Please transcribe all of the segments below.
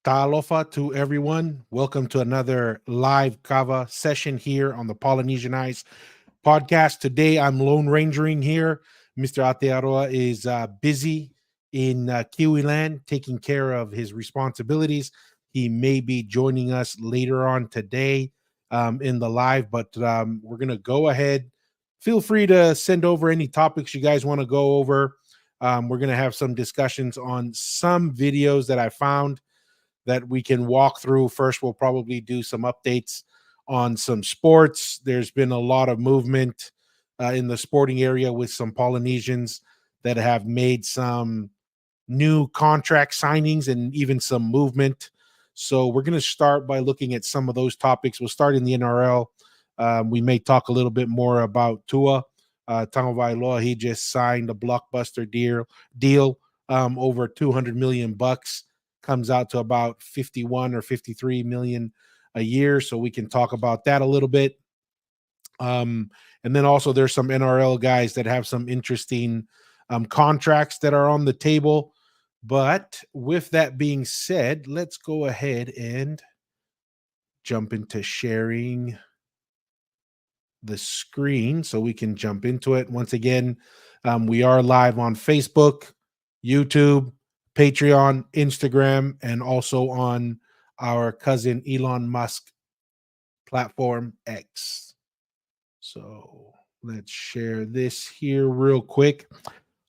Talofa to everyone. Welcome to another live Kava session here on the Polynesian Ice podcast. Today I'm Lone Rangering here. Mr. Atearoa is busy in Kiwi land taking care of his responsibilities. He may be joining us later on today in the live, but we're going to go ahead. Feel free to send over any topics you guys want to go over. We're going to have some discussions on some videos that I found that we can walk through. First, we'll probably do some updates on some sports. There's been a lot of movement in the sporting area with some Polynesians that have made some new contract signings and even some movement. So we're going to start by looking at some of those topics. We'll start in the NRL. We may talk a little bit more about Tua Tagovailoa. He just signed a blockbuster deal over 200 million bucks. Comes out to about 51 or 53 million a year. So we can talk about that a little bit. And then also there's some NRL guys that have some interesting contracts that are on the table. But with that being said, let's go ahead and jump into sharing the screen so we can jump into it. Once again, we are live on Facebook, YouTube, Patreon, Instagram, and also on our cousin Elon Musk platform X. So let's share this here real quick.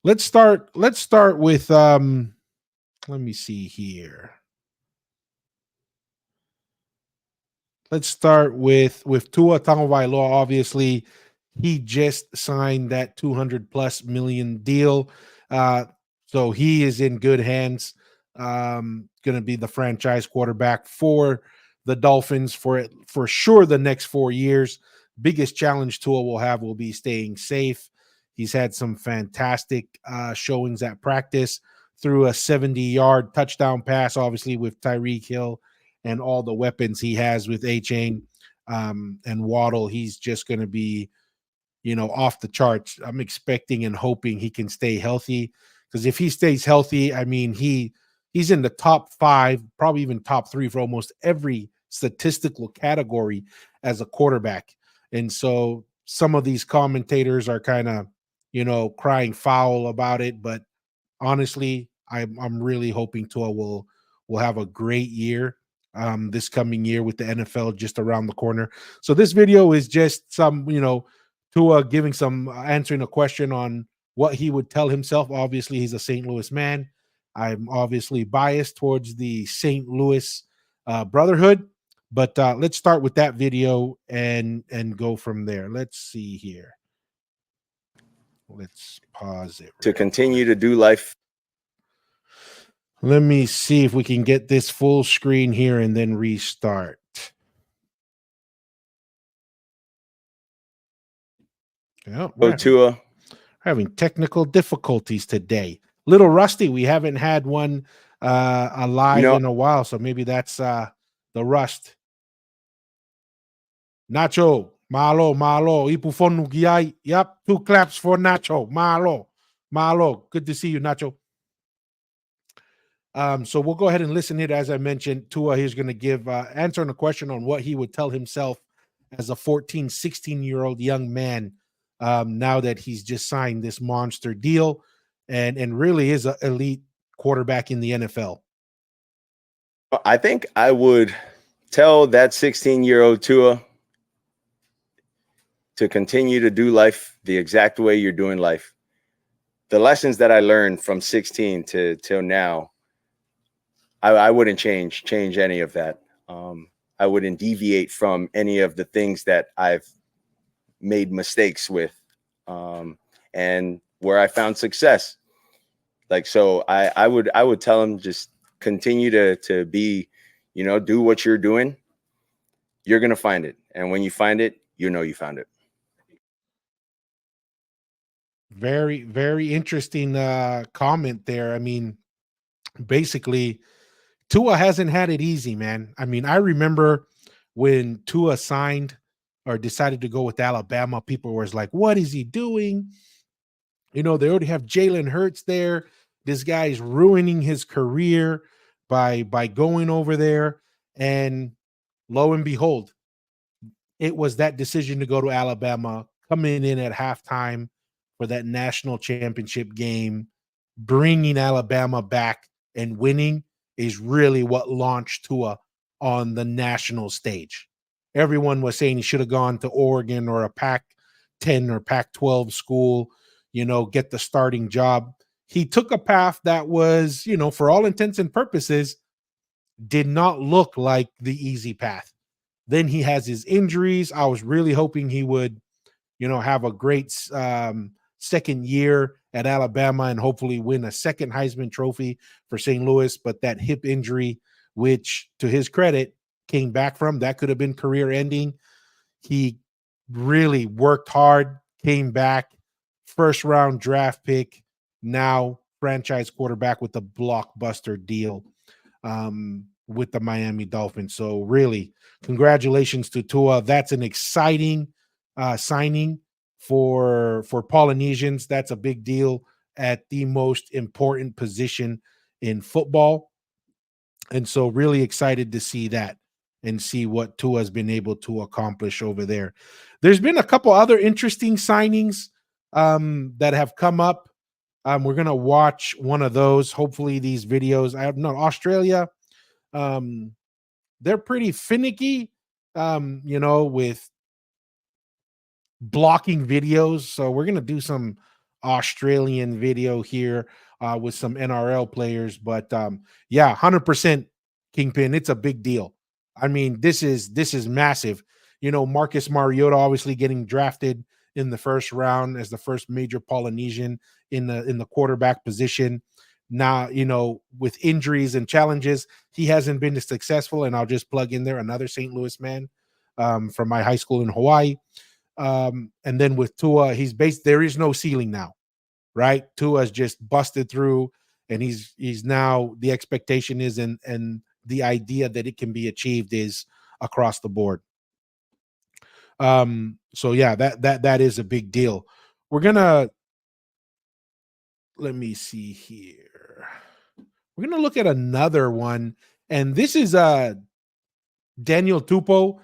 Let's start with let me see here. Let's start with Tua Tagovailoa. Obviously, he just signed that 200 plus million deal. So he is in good hands. Going to be the franchise quarterback for the Dolphins for sure the next 4 years. Biggest challenge Tua will have will be staying safe. He's had some fantastic showings at practice through a 70-yard touchdown pass, obviously with Tyreek Hill and all the weapons he has with A-Chain and Waddle. He's just going to be, off the charts. I'm expecting and hoping he can stay healthy, because if he stays healthy, I mean, he's in the top 5, probably even top 3 for almost every statistical category as a quarterback. And so some of these commentators are kind of, crying foul about it. But honestly, I'm really hoping Tua will have a great year this coming year with the NFL just around the corner. So this video is just some, Tua giving some answering a question on what he would tell himself. Obviously, he's a St. Louis man. I'm obviously biased towards the St. Louis Brotherhood, but let's start with that video and go from there. Let's see here. Let's pause it. To continue to do life. Let me see if we can get this full screen here and then restart. Yeah, we're having technical difficulties today. Little rusty. We haven't had one alive in a while, so maybe that's the rust. Nacho, malo, ipufon nugiai. Yep, 2 claps for Nacho. Malo. Good to see you, Nacho. So we'll go ahead and listen here. As I mentioned, Tua, he's going to give answering a question on what he would tell himself as a 14, 16-year-old young man now that he's just signed this monster deal and really is an elite quarterback in the NFL. I think I would tell that 16-year-old Tua to continue to do life the exact way you're doing life. The lessons that I learned from 16 till now, I wouldn't change any of that. I wouldn't deviate from any of the things that I've made mistakes with, and where I found success. So I would tell him, just continue to be, do what you're doing. You're going to find it. And when you find it, you found it. Very, very interesting comment there. I mean, basically, Tua hasn't had it easy, man. I mean, I remember when Tua signed or decided to go with Alabama, people were like, what is he doing? They already have Jalen Hurts there. This guy's ruining his career. by going over there, and lo and behold, it was that decision to go to Alabama, coming in at halftime for that national championship game, bringing Alabama back and winning is really what launched Tua on the national stage. Everyone was saying he should have gone to Oregon or a Pac 10 or Pac 12 school, get the starting job. He took a path that was, for all intents and purposes, did not look like the easy path. Then he has his injuries. I was really hoping he would, have a great second year at Alabama and hopefully win a second Heisman Trophy for St. Louis. But that hip injury, which to his credit came back from, that could have been career ending. He really worked hard, came back, first round draft pick, now franchise quarterback with a blockbuster deal with the Miami Dolphins. So really, congratulations to Tua. That's an exciting signing for Polynesians. That's a big deal at the most important position in football. And so really excited to see that and see what Tua has been able to accomplish over there. There's been a couple other interesting signings that have come up. We're going to watch one of those. Hopefully these videos, Australia, they're pretty finicky, with blocking videos. So we're going to do some Australian video here with some NRL players. But 100% Kingpin. It's a big deal. I mean, this is massive. Marcus Mariota obviously getting drafted in the first round as the first major Polynesian in the quarterback position. Now, with injuries and challenges, he hasn't been as successful. And I'll just plug in there another St. Louis man from my high school in Hawaii. And then with Tua, there is no ceiling now, right? Tua's just busted through, and he's now, the expectation is, and the idea that it can be achieved is across the board. So yeah, that is a big deal. Let me see here. We're going to look at another one, and this is Daniel Tupou.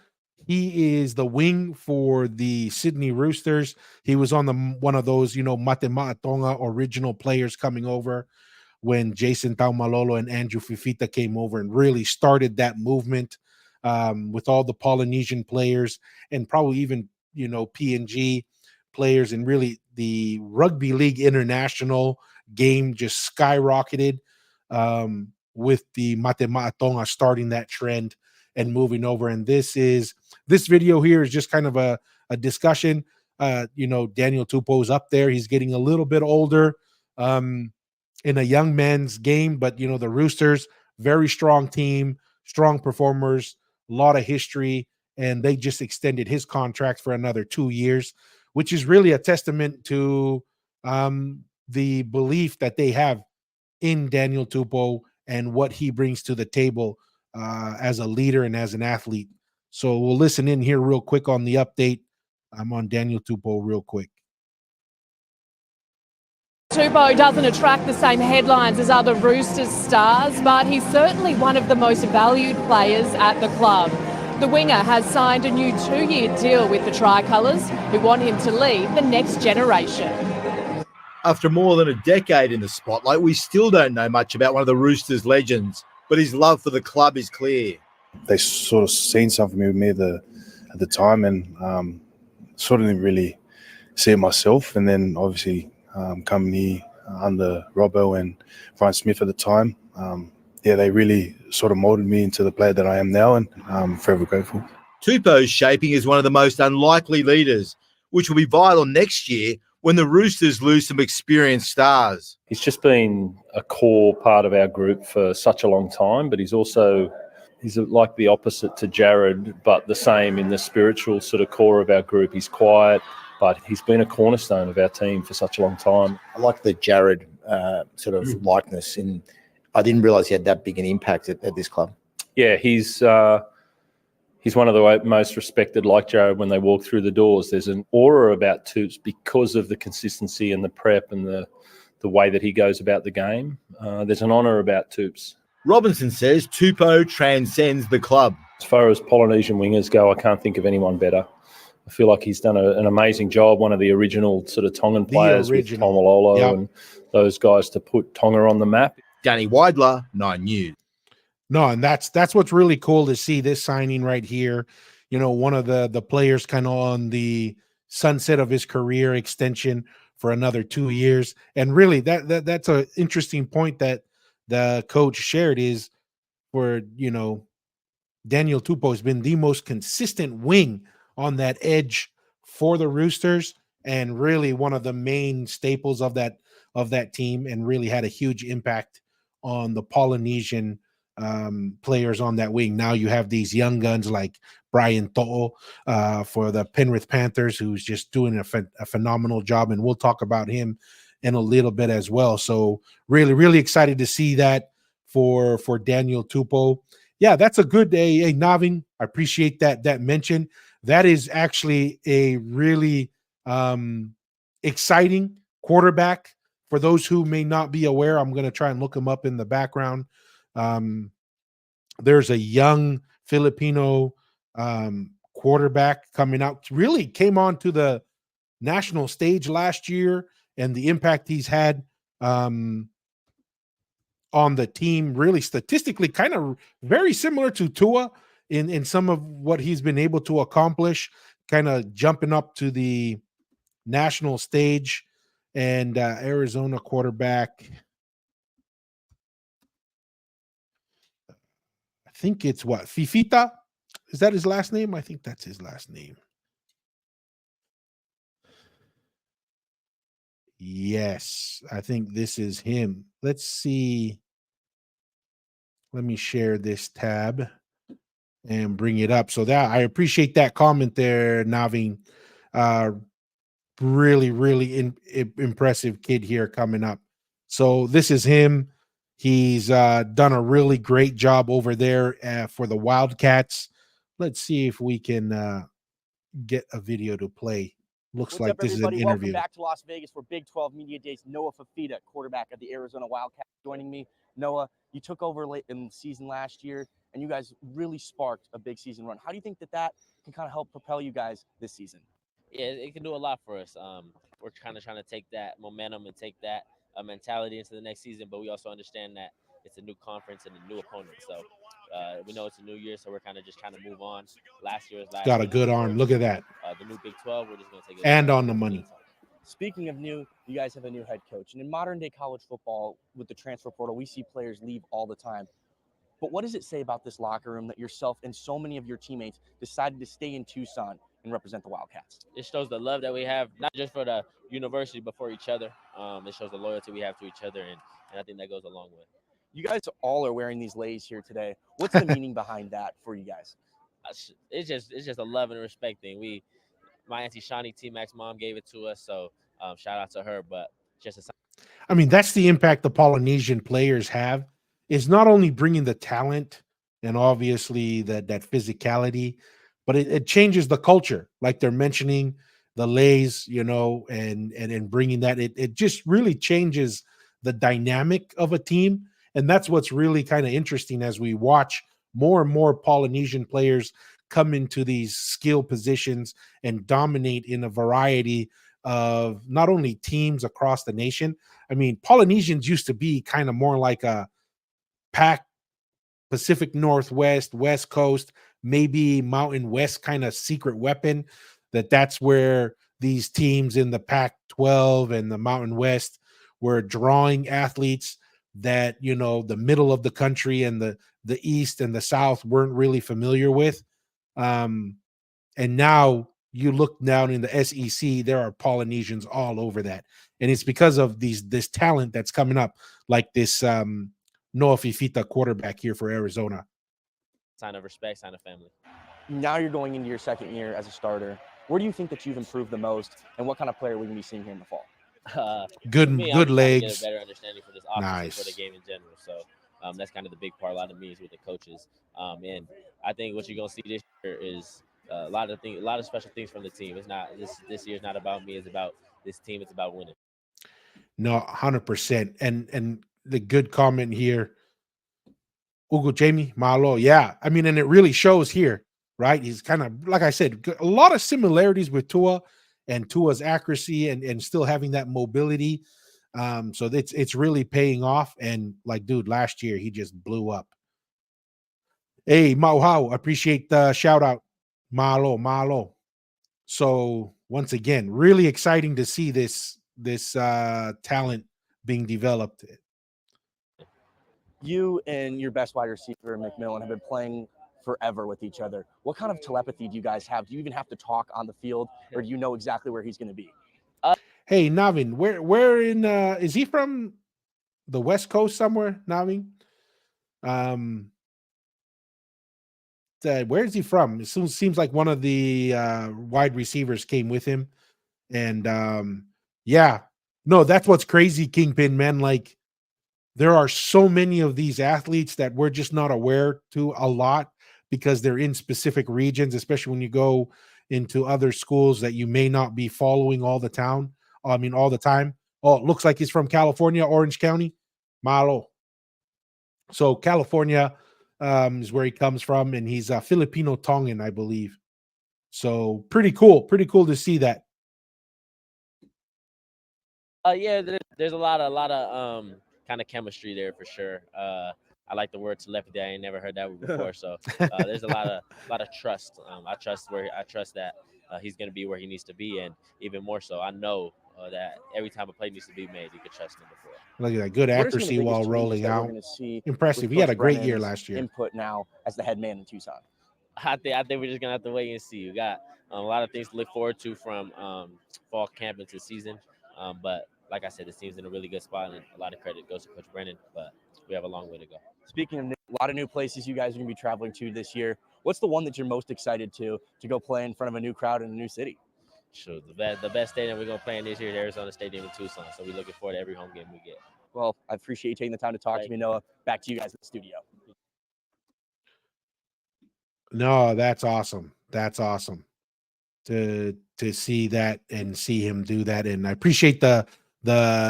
He is the wing for the Sydney Roosters. He was on one of those, Mate Ma'atonga original players coming over when Jason Taumalolo and Andrew Fifita came over and really started that movement with all the Polynesian players and probably even, PNG players, and really the Rugby League International game just skyrocketed with the Mate Ma'atonga starting that trend and moving over. And this video here is just kind of a discussion. Daniel Tupou's up there. He's getting a little bit older in a young man's game, but the Roosters, very strong team, strong performers, a lot of history, and they just extended his contract for another 2 years, which is really a testament to the belief that they have in Daniel Tupou and what he brings to the table as a leader and as an athlete. So we'll listen in here real quick on the update. I'm on Daniel Tupou real quick. Tupou doesn't attract the same headlines as other Roosters stars, but he's certainly one of the most valued players at the club. The winger has signed a new 2-year deal with the Tricolours, who want him to lead the next generation. After more than a decade in the spotlight, we still don't know much about one of the Roosters' legends, but his love for the club is clear. They sort of seen something with me at the time, and sort of didn't really see it myself. And then obviously coming here under Robbo and Brian Smith at the time, they really sort of molded me into the player that I am now, and I'm forever grateful. Tupou's shaping is one of the most unlikely leaders, which will be vital next year when the Roosters lose some experienced stars. He's just been a core part of our group for such a long time, but he's like the opposite to Jared, but the same in the spiritual sort of core of our group. He's quiet, but he's been a cornerstone of our team for such a long time. I like the Jared sort of likeness, and I didn't realise he had that big an impact at this club. Yeah, he's one of the most respected, like Jared, when they walk through the doors. There's an aura about Toops because of the consistency and the prep and the way that he goes about the game. There's an honour about Toops. Robinson says Tupou transcends the club. As far as Polynesian wingers go, I can't think of anyone better. I feel like he's done an amazing job, one of the original sort of Tongan players with Tomalolo and those guys to put Tonga on the map. Danny Weidler, 9 News. No, and that's what's really cool to see this signing right here. You know, one of the players kind of on the sunset of his career extension for another 2 years. And really that's an interesting point that the coach shared is where, you know, Daniel Tupou has been the most consistent wing on that edge for the Roosters and really one of the main staples of that team and really had a huge impact on the Polynesian players on that wing. Now you have these young guns like Brian To'o for the Penrith Panthers, who's just doing a phenomenal job, and we'll talk about him in a little bit as well. So really, really excited to see that for Daniel Tupou. Yeah, that's a good day. Hey, Navin, I appreciate that mention. That is actually a really exciting quarterback. For those who may not be aware, I'm going to try and look him up in the background. There's a young Filipino quarterback coming out. Really came on to the national stage last year, and the impact he's had on the team, really statistically kind of very similar to Tua in some of what he's been able to accomplish, kind of jumping up to the national stage. And Arizona quarterback, I think it's what, Fifita? Is that his last name? I think that's his last name. Yes, I think this is him. Let's see. Let me share this tab and bring it up. So that I appreciate that comment there, Navin. Really, really impressive kid here coming up. So this is him. He's done a really great job over there for the Wildcats. Let's see if we can get a video to play. Looks like this is an interview. Welcome back to Las Vegas for Big 12 Media Days. Noah Fifita, quarterback of the Arizona Wildcats, joining me. Noah, you took over late in the season last year, and you guys really sparked a big season run. How do you think that can kind of help propel you guys this season? Yeah, it can do a lot for us. We're kind of trying to take that momentum and take that mentality into the next season, but we also understand that it's a new conference and a new opponent. So we know it's a new year, so we're kind of just trying to move on. Last year was last. Got a good arm. Look at that. The new Big 12, we're just going to take it. And on the money. Speaking of new, you guys have a new head coach. And in modern day college football, with the transfer portal, we see players leave all the time. But what does it say about this locker room that yourself and so many of your teammates decided to stay in Tucson and represent the Wildcats? It shows the love that we have, not just for the university, but for each other. It shows the loyalty we have to each other, and I think that goes a long way. You guys all are wearing these leis here today. What's the meaning behind that for you guys? It's just a love and respect thing. My auntie Shawnee T-Mac's mom gave it to us, so shout out to her. But I mean, that's the impact the Polynesian players have. Is not only bringing the talent and obviously that physicality, but it changes the culture. Like they're mentioning the leis, you know, and bringing that. It just really changes the dynamic of a team, and that's what's really kind of interesting as we watch more and more Polynesian players come into these skill positions and dominate in a variety of not only teams across the nation. I mean, Polynesians used to be kind of more like a Pac Pacific Northwest, West Coast, maybe Mountain West kind of secret weapon. That's where these teams in the Pac-12 and the Mountain West were drawing athletes that, you know, the middle of the country and the East and the South weren't really familiar with. And now you look down in the SEC, there are Polynesians all over that. And it's because of this talent that's coming up, like this Noah Fifita quarterback here for Arizona. Sign of respect, sign of family. Now you're going into your second year as a starter. Where do you think that you've improved the most, and what kind of player are we going to be seeing here in the fall? Good legs. Get a better understanding for this offense and for the game in general. So that's kind of the big part. A lot of me is with the coaches, and I think what you're going to see this year is a lot of special things from the team. It's not this year's not about me. It's about this team. It's about winning. No, 100%. And the good comment here. Ugo Jamie, Malo. Yeah. I mean, and it really shows here, right? He's kind of, like I said, a lot of similarities with Tua and Tua's accuracy and still having that mobility. So it's really paying off. And like, dude, last year he just blew up. Hey, Mauhau, appreciate the shout out. Malo. So once again, really exciting to see this talent being developed. You and your best wide receiver, McMillan, have been playing forever with each other. What kind of telepathy do you guys have? Do you even have to talk on the field, or do you know exactly where he's going to be? Hey, Navin, where in is he from? The West Coast somewhere, Navin? Where is he from? It seems like one of the wide receivers came with him. And yeah, no, that's what's crazy, Kingpin, man. Like, there are so many of these athletes that we're just not aware to a lot because they're in specific regions, especially when you go into other schools that you may not be following all the all the time. Oh, it looks like he's from California, Orange County, Malo. So California is where he comes from, and he's Filipino Tongan, I believe. So pretty cool to see that. Yeah, there's a lot of kind of chemistry there for sure. I like the word telepathy. I ain't never heard that word before. So there's a lot of trust. I trust that he's gonna be where he needs to be, and even more so, I know that every time a play needs to be made, you can trust him before. Look at that good What are some of the accuracy biggest while changes rolling that we're out. going to see Impressive. with He had a Coach great year Brennan's last year. input now as the head man in Tucson? I think we're just gonna have to wait and see. We got a lot of things to look forward to from fall camp into season. But like I said, this team's in a really good spot, and a lot of credit goes to Coach Brennan. But we have a long way to go. Speaking of a lot of new places you guys are going to be traveling to this year, what's the one that you're most excited to go play in front of a new crowd in a new city? Sure, the best stadium we're gonna play in this year is Arizona Stadium in Tucson. So we're looking forward to every home game we get. Well, I appreciate you taking the time to talk to me, Noah. Back to you guys in the studio. No, that's awesome. That's awesome to see that and see him do that. And I appreciate the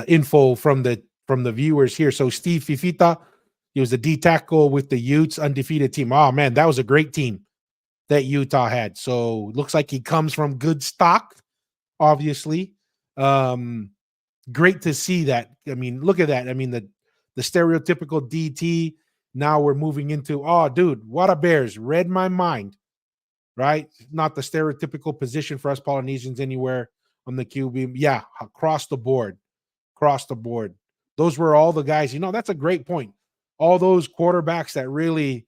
info from the viewers here. So Steve Fifita, he was a D tackle with the Utes undefeated team. Oh man, that was a great team that Utah had. So looks like he comes from good stock, obviously. Great to see that. I mean, look at that. I mean, the stereotypical DT. Now we're moving into, oh, dude, what a Bears. Read my mind, right? Not the stereotypical position for us Polynesians anywhere on the QB. Yeah, across the board. Across the board. Those were all the guys. That's a great point. All those quarterbacks that really,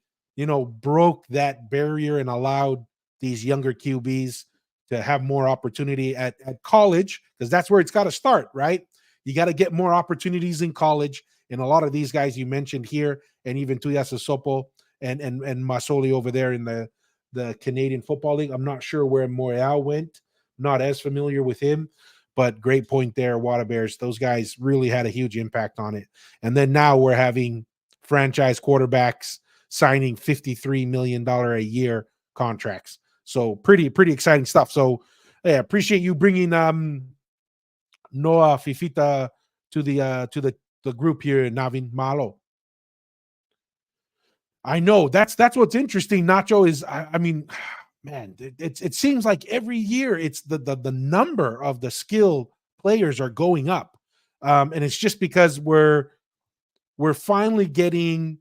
broke that barrier and allowed these younger QBs to have more opportunity at college, because that's where it's got to start, right? You got to get more opportunities in college. And a lot of these guys you mentioned here, and even Tuyasa Sopo and Masoli over there in the Canadian Football League. I'm not sure where Moyal went. Not as familiar with him, but great point there, Water Bears. Those guys really had a huge impact on it. And then now we're having franchise quarterbacks signing $53 million a year contracts. So pretty exciting stuff. So yeah, appreciate you bringing Noah Fifita to the group here, Navin Malo. I know that's what's interesting. Nacho is, I mean, man, it seems like every year it's the number of the skill players are going up, and it's just because we're finally getting,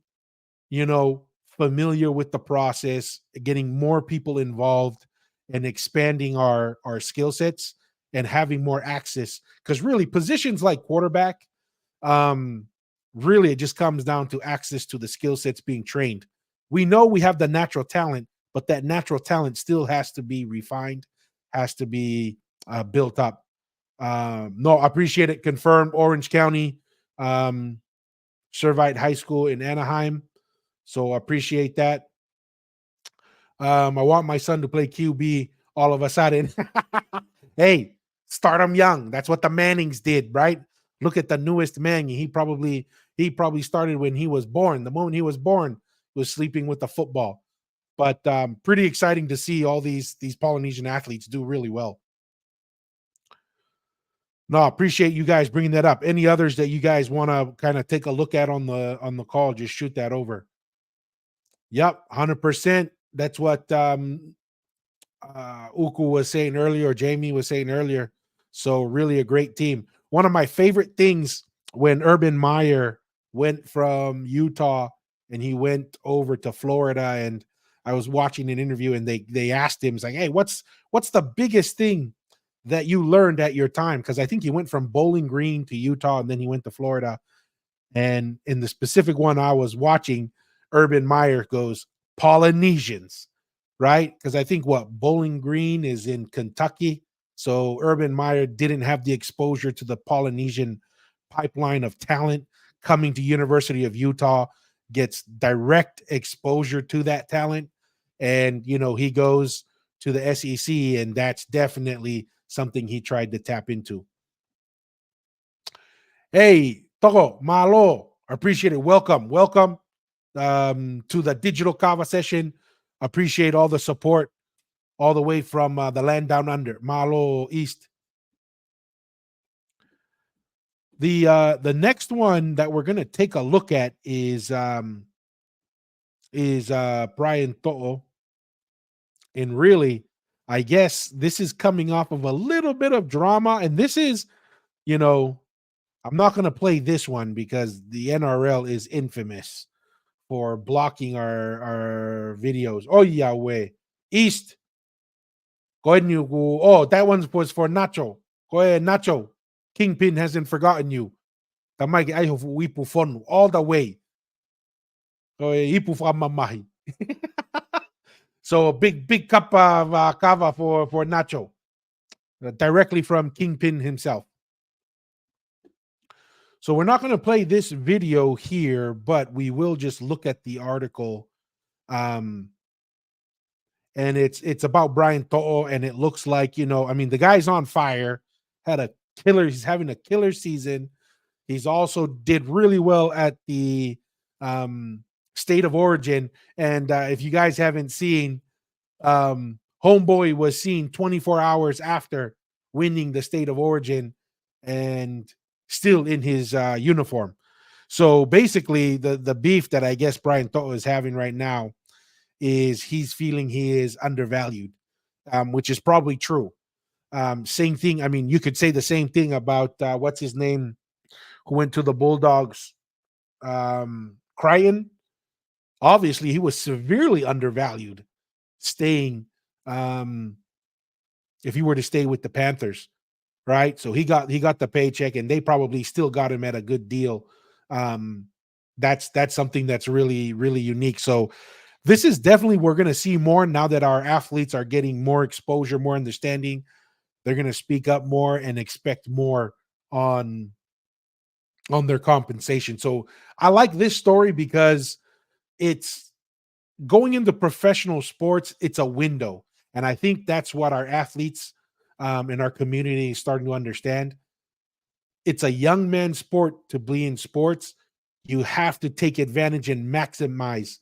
familiar with the process, getting more people involved, and expanding our skill sets and having more access. Because really, positions like quarterback, really it just comes down to access to the skill sets being trained. We know we have the natural talent, but that natural talent still has to be refined, has to be built up. No, I appreciate it. Confirmed. Orange County, Servite High School in Anaheim. So I appreciate that. I want my son to play QB all of a sudden. Hey, start him young. That's what the Mannings did, right? Look at the newest Manning. He probably started when he was born. The moment he was born, he was sleeping with the football. But pretty exciting to see all these Polynesian athletes do really well. No, appreciate you guys bringing that up. Any others that you guys want to kind of take a look at on the call, just shoot that over. Yep, 100%. That's what Uku was saying earlier, or Jamie was saying earlier. So really a great team. One of my favorite things when Urban Meyer went from Utah and he went over to Florida, and I was watching an interview and they asked him, it's like, hey, what's the biggest thing that you learned at your time? Because I think he went from Bowling Green to Utah and then he went to Florida. And in the specific one I was watching, Urban Meyer goes, Polynesians, right? Because I think Bowling Green is in Kentucky. So Urban Meyer didn't have the exposure to the Polynesian pipeline of talent. Coming to University of Utah, gets direct exposure to that talent. And, he goes to the SEC, and that's definitely something he tried to tap into. Hey, Togo, Malo, I appreciate it. Welcome to the digital Kava session. Appreciate all the support all the way from the land down under, Malo East. The next one that we're gonna take a look at is Brian To'o. And really, I guess this is coming off of a little bit of drama, and this is, I'm not gonna play this one because the NRL is infamous for blocking our videos. Oh yeah, way East. Go ahead and you go. Oh, that one was for Nacho. Go ahead, Nacho. Kingpin hasn't forgotten you. The mic I have wipu fun all the way. So ipu from mamahi. So a big cup of kava for Nacho, directly from Kingpin himself. So we're not going to play this video here, but we will just look at the article. And it's about Brian To'o, and it looks like, the guy's on fire, he's having a killer season. He's also did really well at the State of Origin. And if you guys haven't seen, Homeboy was seen 24 hours after winning the State of Origin and still in his uniform. So basically, the beef that I guess Brian To'o is having right now is he's feeling he is undervalued, which is probably true. Same thing. I mean, you could say the same thing about what's his name, who went to the Bulldogs, Crichton. Obviously, he was severely undervalued staying, if he were to stay with the Panthers, right? So he got the paycheck, and they probably still got him at a good deal. That's something that's really, really unique. So this is definitely, we're going to see more now that our athletes are getting more exposure, more understanding. They're going to speak up more and expect more on their compensation. So I like this story because it's going into professional sports. It's a window. And I think that's what our athletes in our community is starting to understand. It's a young man's sport to be in sports. You have to take advantage and maximize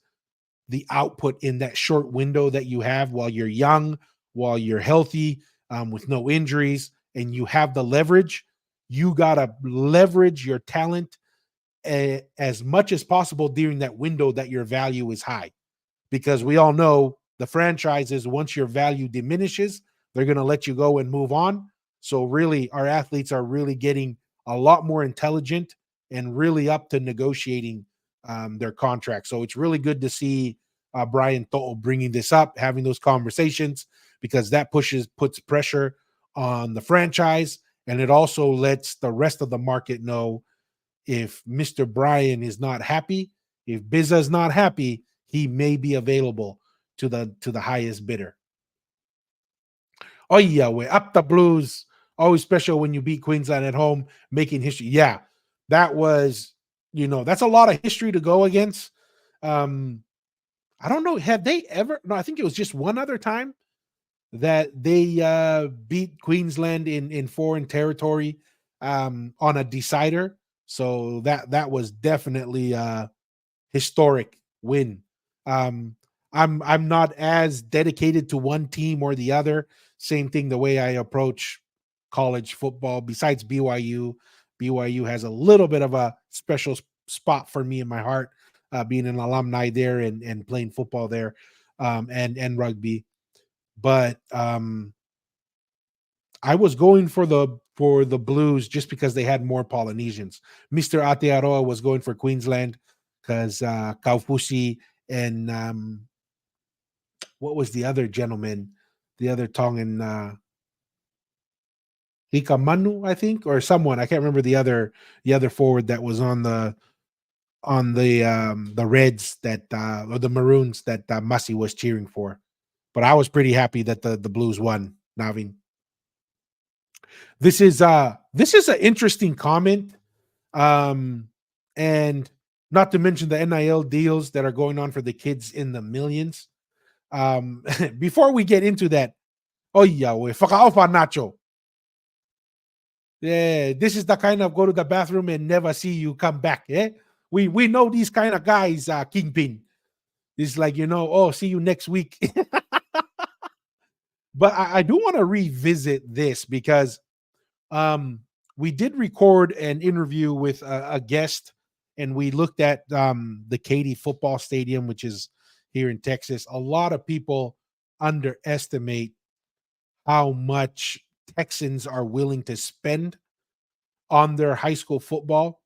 the output in that short window that you have while you're young, while you're healthy, with no injuries, and you have the leverage. You got to leverage your talent as much as possible during that window that your value is high, because we all know the franchises, once your value diminishes, they're going to let you go and move on. So really, our athletes are really getting a lot more intelligent and really up to negotiating their contract. So it's really good to see Brian To'o bringing this up, having those conversations, because that puts pressure on the franchise, and it also lets the rest of the market know if Mr. Brian is not happy, if Bizza is not happy, he may be available to the highest bidder. Oh yeah, we're up the Blues. Always special when you beat Queensland at home, making history. Yeah, that was, that's a lot of history to go against. I don't know, have they ever? No, I think it was just one other time that they beat Queensland in foreign territory on a decider. So that was definitely a historic win. I'm not as dedicated to one team or the other. Same thing the way I approach college football. Besides BYU has a little bit of a special spot for me in my heart. being an alumni there and playing football there, and rugby. But I was going for the Blues just because they had more Polynesians. Mr. Aotearoa was going for Queensland because Kaufusi and what was the other gentleman, the other Tongan, Hikamanu, I think, or someone. I can't remember the other forward that was on the Reds that or the Maroons that Mussy was cheering for. But I was pretty happy that the Blues won, Navin. This is an interesting comment. And not to mention the NIL deals that are going on for the kids in the millions. Before we get into that, oh yeah, we whakaopa Nacho. Yeah, this is the kind of go to the bathroom and never see you come back. Eh? We know these kind of guys, Kingpin. It's like, oh, see you next week. But I do want to revisit this because we did record an interview with a guest, and we looked at the Katy Football Stadium, which is here in Texas. A lot of people underestimate how much Texans are willing to spend on their high school football.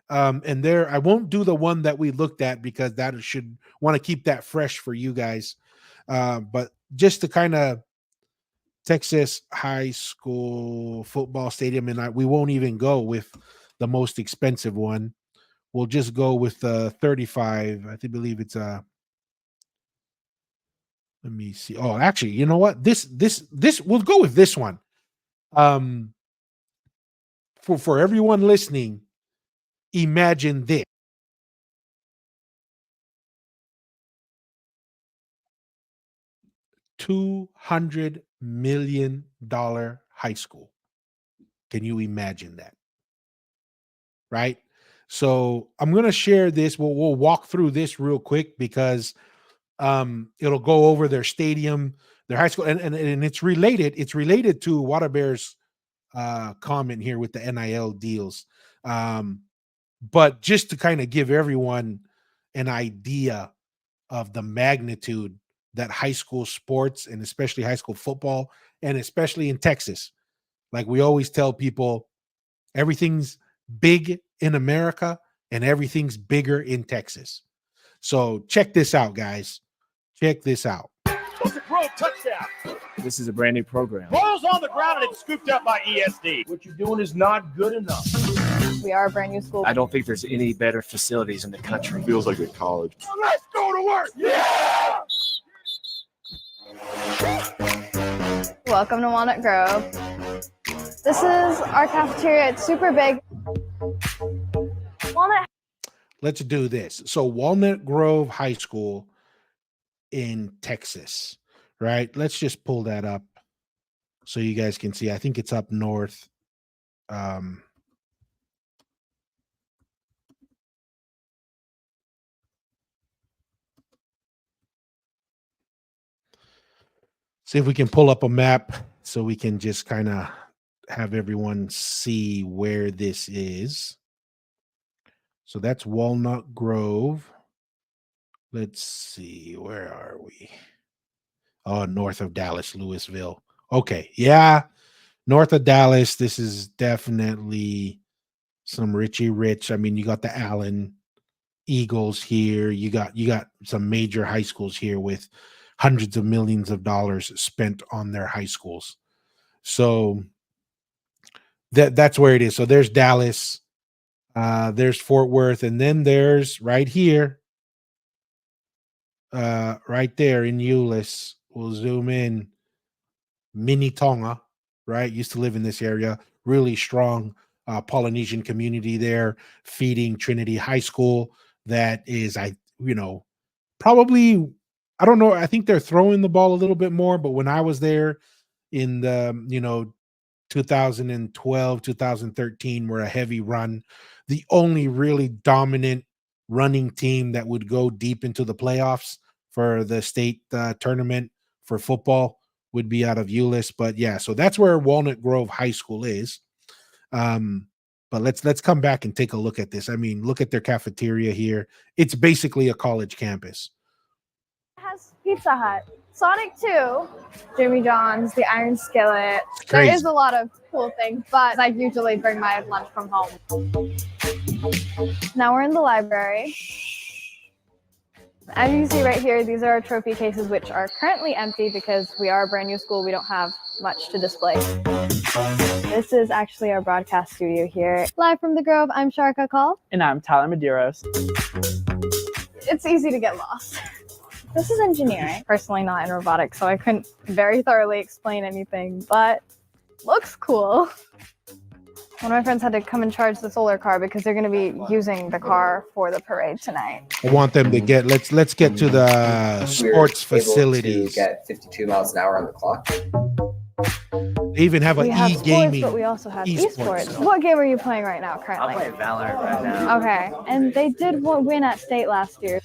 And I won't do the one that we looked at because that should want to keep that fresh for you guys. But just to kind of Texas high school football stadium, and we won't even go with the most expensive one. We'll just go with the 35. I believe it's let me see. Oh, actually, you know what? This we'll go with this one. For everyone listening, imagine this. $200 million high school. Can you imagine that? Right? So I'm going to share this. We'll walk through this real quick because it'll go over their stadium, their high school, and it's related. It's related to Waterbear's comment here with the NIL deals. But just to kind of give everyone an idea of the magnitude that high school sports, and especially high school football, and especially in Texas, like we always tell people, everything's big in America and everything's bigger in Texas. So check this out, guys. Check this out. Grove touchdown. This is a brand new program. Ball's on the ground and it's scooped up by ESD. What you're doing is not good enough. We are a brand new school. I don't think there's any better facilities in the country. Feels like a college. Let's go to work. Yeah! Welcome to Walnut Grove. This is our cafeteria. It's super big. Let's do this. So Walnut Grove High School in Texas, right? Let's just pull that up so you guys can see. I think it's up north. See if we can pull up a map so we can just kind of have everyone see where this is. So that's Walnut Grove. Let's see, where are we? Oh, north of Dallas, Louisville. Okay, yeah, north of Dallas. This is definitely some Richie Rich. I mean, you got the Allen Eagles here. You got some major high schools here with hundreds of millions of dollars spent on their high schools. So that's where it is. So there's Dallas, there's Fort Worth, and then there's right here, right there in Euless. We'll zoom in. Minnetonka, right? Used to live in this area. Really strong Polynesian community there, feeding Trinity High School. That is, probably, I don't know. I think they're throwing the ball a little bit more, but when I was there in the, 2012, 2013 were a heavy run. The only really dominant running team that would go deep into the playoffs for the state tournament for football would be out of Euless. But yeah, so that's where Walnut Grove High School is. But let's come back and take a look at this. I mean, look at their cafeteria here. It's basically a college campus. It has Pizza Hut, Sonic 2, Jimmy John's, the Iron Skillet. There is a lot of cool things, but I usually bring my lunch from home. Now we're in the library. As you see right here, these are our trophy cases, which are currently empty because we are a brand new school. We don't have much to display. This is actually our broadcast studio here. Live from the Grove, I'm Sharka Call. And I'm Tyler Medeiros. It's easy to get lost. This is engineering. Personally not in robotics, so I couldn't very thoroughly explain anything, but looks cool. One of my friends had to come and charge the solar car because they're going to be using the car for the parade tonight. I want them to get, let's get to the sports facilities. To get 52 miles an hour on the clock. They even have an e-gaming. But we also have esports. What game are you playing right now currently? I'm playing Valorant right now. Okay, and they did win at state last year.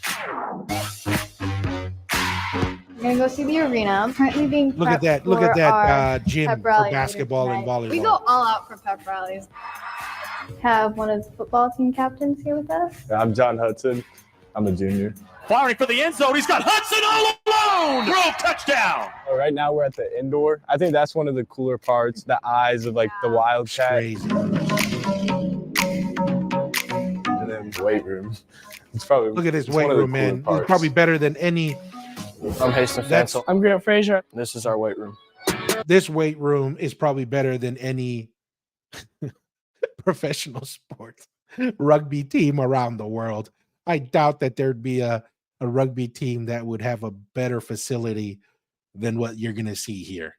We're gonna go see the arena. Currently being Look at that gym for basketball and volleyball. We go all out for pep rallies. Have one of the football team captains here with us. I'm John Hudson. I'm a junior. Firing for the end zone. He's got Hudson all alone. Grove touchdown. Right now we're at the indoor. I think that's one of the cooler parts. The eyes of like the Wildcat. Crazy. And then weight room. It's probably look at this weight room, man. It's probably better than any. I'm Haston Fansel. I'm Grant Frazier. This is our weight room. This weight room is probably better than any professional sports rugby team around the world. I doubt that there'd be a rugby team that would have a better facility than what you're going to see here.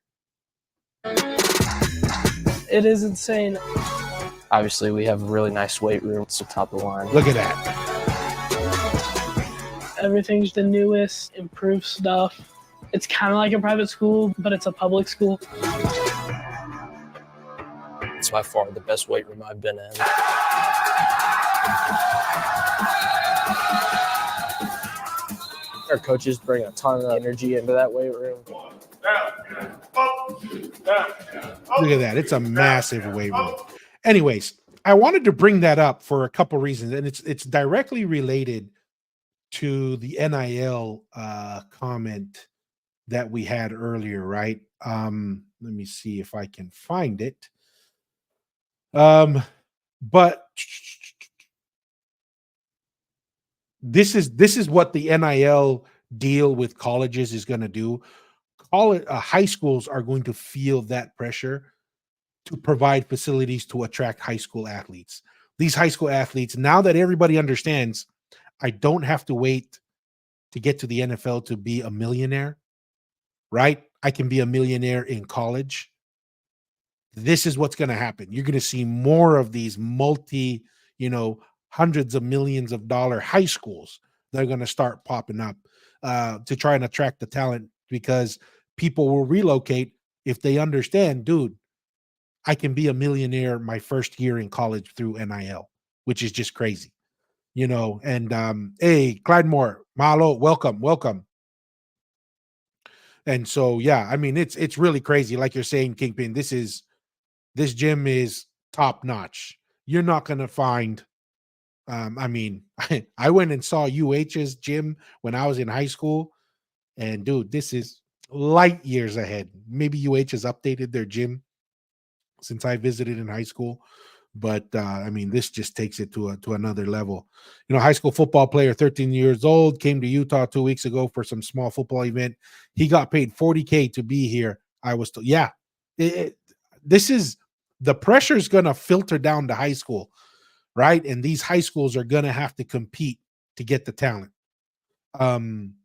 It is insane. Obviously, we have a really nice weight room. It's the top of the line. Look at that. Everything's the newest, improved stuff. It's kind of like a private school, but it's a public school. It's by far the best weight room I've been in. Our coaches bring a ton of energy into that weight room. Look at that. It's a massive weight room. Anyways, I wanted to bring that up for a couple reasons, and it's directly related to the NIL comment that we had earlier, right? Let me see if I can find it. But this is what the NIL deal with colleges is going to do. High schools are going to feel that pressure to provide facilities to attract high school athletes. These high school athletes, now that everybody understands, I don't have to wait to get to the NFL to be a millionaire, right? I can be a millionaire in college. This is what's going to happen. You're going to see more of these hundreds of millions of dollar high schools that are going to start popping up to try and attract the talent, because people will relocate if they understand, dude, I can be a millionaire my first year in college through NIL, which is just crazy. And hey, Clyde Moore, Malo, welcome. And so, yeah, I mean, it's really crazy. Like you're saying, Kingpin, this gym is top notch. You're not going to find, I went and saw UH's gym when I was in high school, and dude, this is light years ahead. Maybe UH has updated their gym since I visited in high school. But this just takes it to another level. High school football player, 13 years old, came to Utah 2 weeks ago for some small football event. He got paid $40K to be here. I was told, yeah, this is the pressure is going to filter down to high school, right? And these high schools are going to have to compete to get the talent. When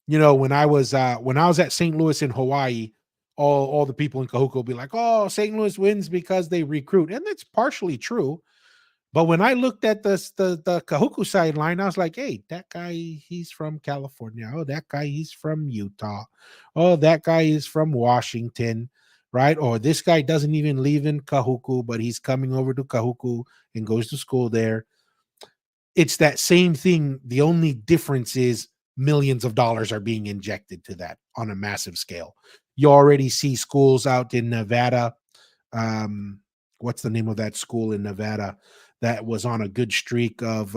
I was at St. Louis in Hawaii, all the people in Kahuku will be like, oh, St. Louis wins because they recruit. And that's partially true. But when I looked at the Kahuku sideline, I was like, hey, that guy, he's from California. Oh, that guy, he's from Utah. Oh, that guy is from Washington, right? Or this guy doesn't even live in Kahuku, but he's coming over to Kahuku and goes to school there. It's that same thing. The only difference is millions of dollars are being injected to that on a massive scale. You already see schools out in Nevada what's the name of that school in Nevada that was on a good streak of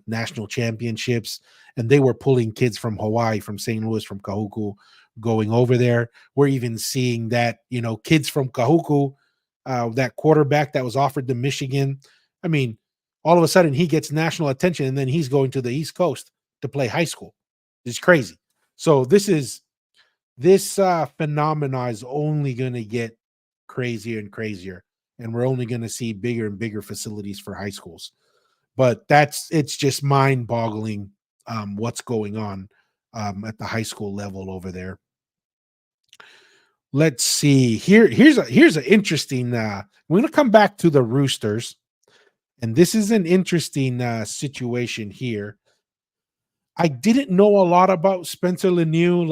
national championships, and they were pulling kids from Hawaii, from St. Louis, from Kahuku, going over there. We're even seeing that kids from Kahuku, that quarterback that was offered to Michigan. I mean, all of a sudden he gets national attention, and then he's going to the East Coast to play high school. It's crazy. So this phenomena is only going to get crazier and crazier, and we're only going to see bigger and bigger facilities for high schools. But it's just mind-boggling what's going on at the high school level over there. Let's see. Here's an interesting. We're going to come back to the Roosters, and this is an interesting situation here. I didn't know a lot about Spencer Lemieux.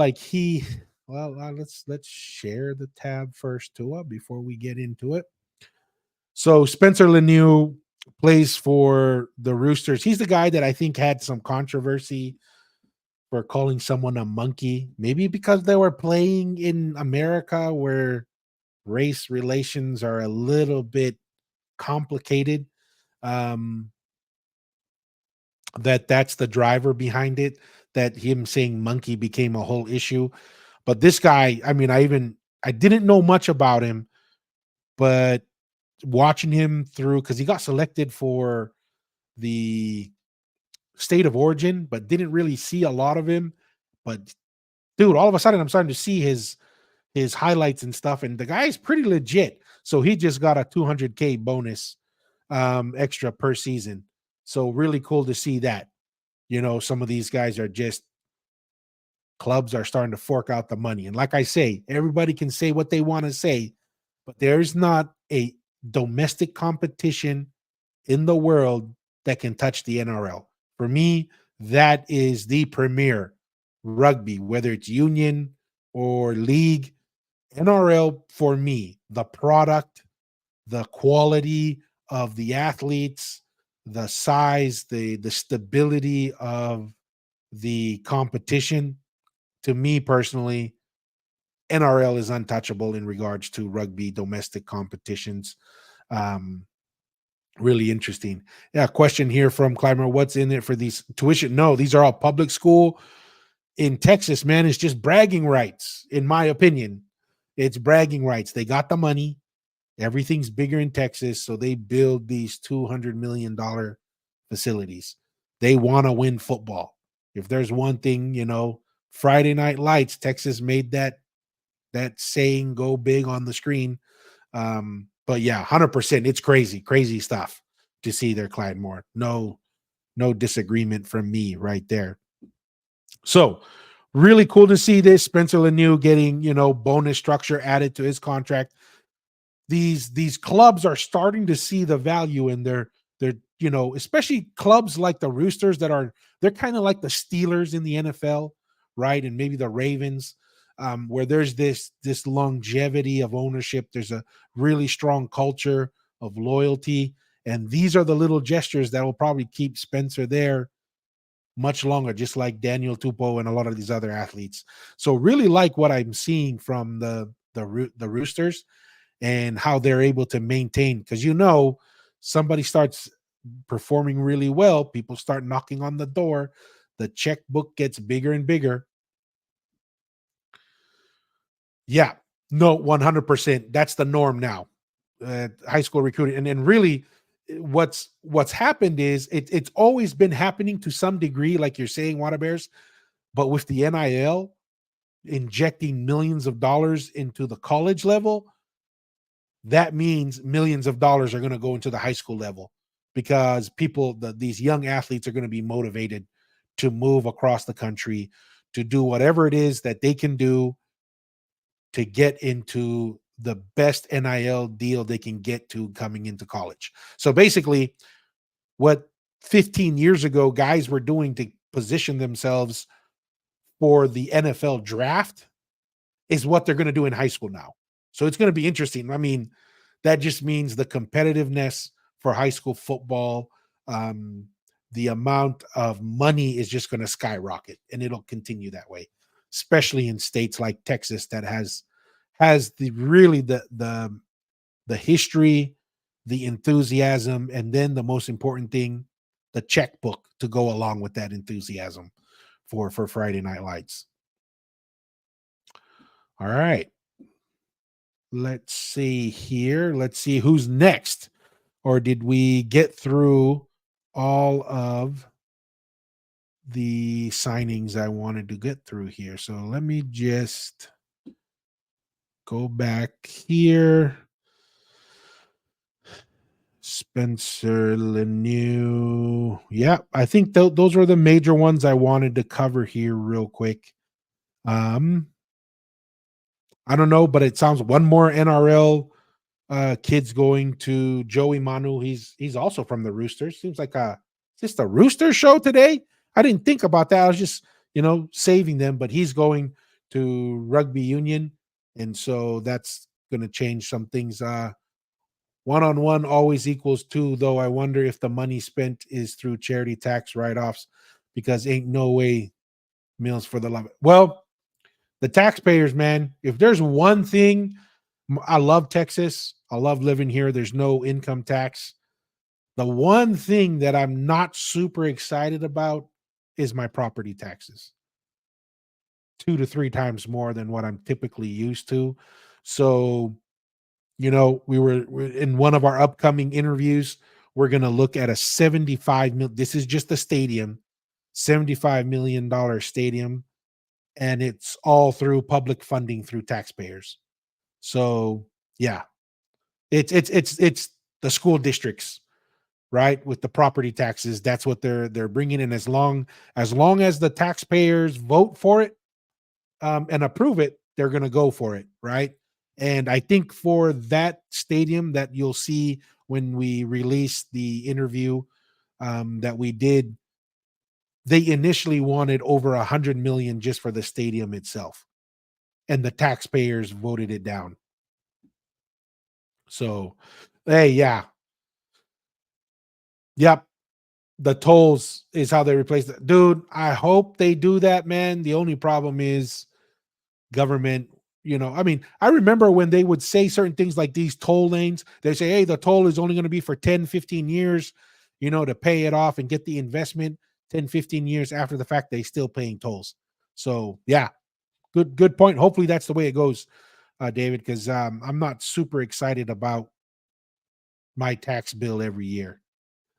Let's share the tab first, Tua, before we get into it. So Spencer Lemieux plays for the Roosters. He's the guy that I think had some controversy for calling someone a monkey, maybe because they were playing in America where race relations are a little bit complicated. That's the driver behind it, that him saying monkey became a whole issue. But this guy, I mean, I didn't know much about him, but watching him through, because he got selected for the state of origin, but didn't really see a lot of him. But dude, all of a sudden I'm starting to see his highlights and stuff, and the guy is pretty legit. So he just got a $200K bonus extra per season. So really cool to see that. Some of these guys are just, clubs are starting to fork out the money. And like I say, everybody can say what they want to say, but there's not a domestic competition in the world that can touch the NRL. For me, that is the premier rugby, whether it's union or league. NRL, for me, the product, the quality of the athletes, the size, the stability of the competition, to me personally, NRL is untouchable in regards to rugby domestic competitions. Really interesting. Yeah, question here from Clymer. What's in it for these tuition? No, these are all public school in Texas, man. It's just bragging rights, in my opinion. It's bragging rights. They got the money. Everything's bigger in Texas, so they build these $200 million facilities. They want to win football. If there's one thing, Friday Night Lights, Texas made that saying go big on the screen. But yeah, 100%. It's crazy stuff to see there, Clyde Moore. No disagreement from me right there. So really cool to see this. Spencer Lemieux getting, bonus structure added to his contract. These clubs are starting to see the value in their especially clubs like the Roosters they're kind of like the Steelers in the NFL, right? And maybe the Ravens, where there's this longevity of ownership. There's a really strong culture of loyalty, and these are the little gestures that will probably keep Spencer there much longer, just like Daniel Tupou and a lot of these other athletes. So really like what I'm seeing from the Roosters and how they're able to maintain, because somebody starts performing really well, people start knocking on the door, the checkbook gets bigger and bigger. Yeah, no, 100%. That's the norm now. High school recruiting, and really, what's happened is it's always been happening to some degree, like you're saying, Water Bears, but with the NIL injecting millions of dollars into the college level, that means millions of dollars are going to go into the high school level, because these young athletes are going to be motivated to move across the country to do whatever it is that they can do to get into the best NIL deal they can get to coming into college. So basically, what 15 years ago guys were doing to position themselves for the NFL draft is what they're going to do in high school now. So it's going to be interesting. I mean, that just means the competitiveness for high school football, the amount of money is just going to skyrocket, and it'll continue that way, especially in states like Texas that has the history the enthusiasm, and then the most important thing, the checkbook to go along with that enthusiasm for Friday Night Lights. All right. Let's see here. Let's see who's next. Or did we get through all of the signings I wanted to get through here? So let me just go back here. Spencer Lemieux. Yeah, I think those were the major ones I wanted to cover here real quick. I don't know, but it sounds one more NRL kids going to Joey Manu. He's also from the Roosters. Seems like just a Rooster show today. I didn't think about that. I was just saving them, but he's going to rugby union, and so that's going to change some things. 1-on-1 always equals 2, though I wonder if the money spent is through charity tax write-offs, because ain't no way Meals for the Love. Well, the taxpayers, man, if there's one thing, I love Texas. I love living here. There's no income tax. The one thing that I'm not super excited about is my property taxes. 2 to 3 times more than what I'm typically used to. So, we're in one of our upcoming interviews, we're going to look at a 75 million. This is just a stadium, $75 million stadium, and it's all through public funding through taxpayers. So, yeah, it's the school districts, right? With the property taxes, that's what they're bringing in. As long as the taxpayers vote for it and approve it, they're going to go for it, right? And I think for that stadium that you'll see when we release the interview that we did, they initially wanted over 100 million just for the stadium itself, and the taxpayers voted it down. So, hey, yeah, yep. The tolls is how they replace it. Dude, I hope they do that, man. The only problem is government. I remember when they would say certain things like these toll lanes, they say, hey, the toll is only going to be for 10, 15 years, to pay it off and get the investment. 10, 15 years after the fact, they still paying tolls. So, yeah, good point. Hopefully that's the way it goes, David, because I'm not super excited about my tax bill every year.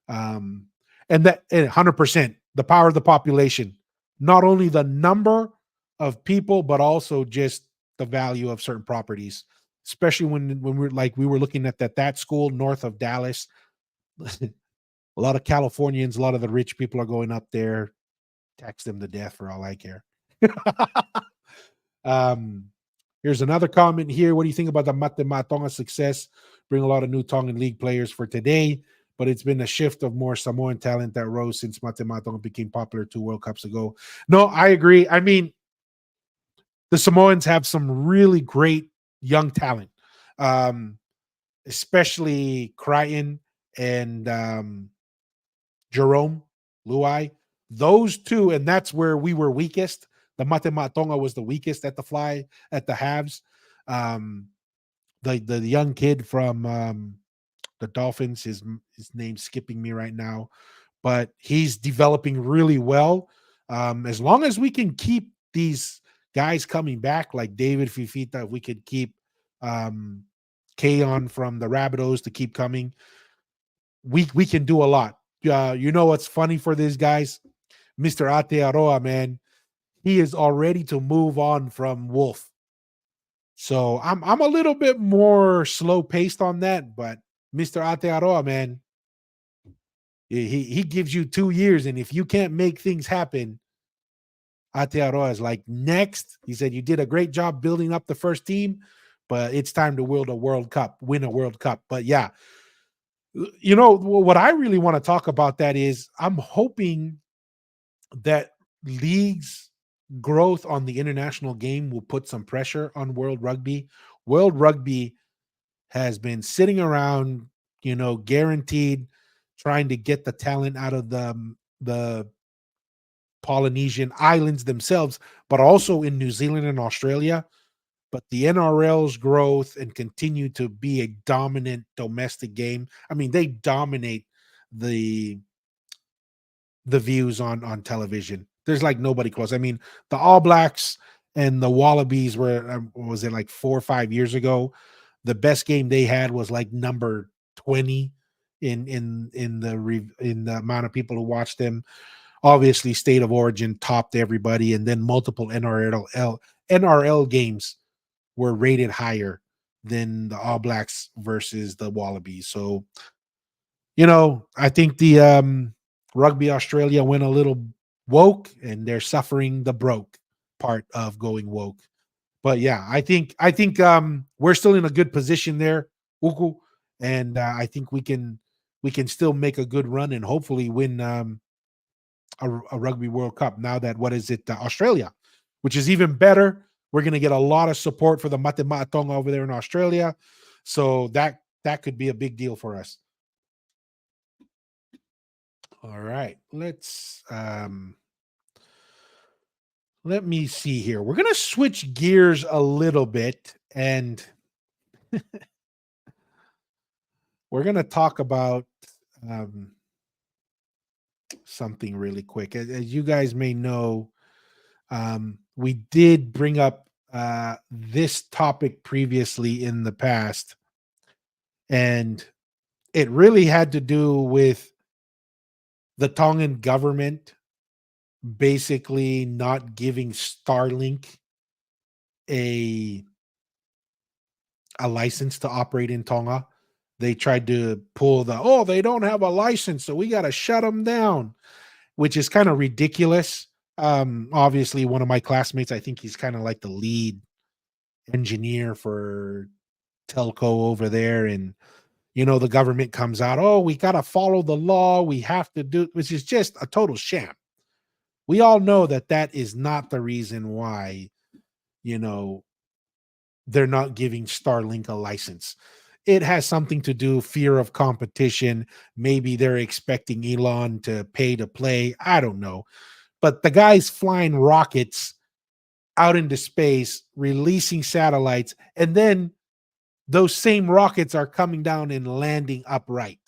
And that 100%, the power of the population, not only the number of people, but also just the value of certain properties, especially when we were looking at that school north of Dallas. A lot of Californians, a lot of the rich people are going up there. Tax them to death for all I care. Here's another comment here. What do you think about the Mate Matonga success? Bring a lot of new Tongan League players for today, but it's been a shift of more Samoan talent that rose since Mate Matonga became popular 2 World Cups ago. No, I agree. I mean, the Samoans have some really great young talent, especially Crichton and Jerome Luai. Those two, and that's where we were weakest. The Mate Matonga was the weakest at the halves. The young kid from the Dolphins, his name's skipping me right now, but he's developing really well. As long as we can keep these guys coming back, like David Fifita, if we could keep Kayon from the Rabbitohs to keep coming, we can do a lot. What's funny for these guys? Mr. Aotearoa, man, he is all ready to move on from Wolf. So I'm a little bit more slow paced on that, but Mr. Aotearoa, man, he gives you 2 years, and if you can't make things happen, Aotearoa is like, next. He said, you did a great job building up the first team, but it's time to win a World Cup. But yeah, what I really want to talk about that is I'm hoping that leagues growth on the international game will put some pressure on World Rugby. World Rugby has been sitting around, guaranteed trying to get the talent out of the Polynesian islands themselves, but also in New Zealand and Australia. but the NRL's growth and continue to be a dominant domestic game. I mean, they dominate the views on television. There's like nobody close. I mean, the All Blacks and the Wallabies were was it like 4 or 5 years ago? The best game they had was like number 20 in the amount of people who watched them. Obviously, State of Origin topped everybody, and then multiple NRL games were rated higher than the All Blacks versus the Wallabies. So, I think the Rugby Australia went a little woke, and they're suffering the broke part of going woke. But yeah, I think we're still in a good position there, Uku, and I think we can still make a good run and hopefully win a Rugby World Cup. Now that what is it, Australia, which is even better. We're going to get a lot of support for the Mate Tonga over there in Australia, so that could be a big deal for us. All right, let me see here. We're going to switch gears a little bit, and we're going to talk about something really quick. As you guys may know, we did bring up this topic previously in the past, and it really had to do with the Tongan government basically not giving Starlink a license to operate in Tonga. They tried to pull they don't have a license, so we got to shut them down, which is kind of ridiculous. Obviously, one of my classmates, I think he's kind of like the lead engineer for telco over there, and the government comes out, we got to follow the law, we have to do, which is just a total sham. We all know that is not the reason why they're not giving Starlink a license. It has something to do fear of competition. Maybe they're expecting Elon to pay to play. I don't know. But the guy's flying rockets out into space, releasing satellites, and then those same rockets are coming down and landing upright.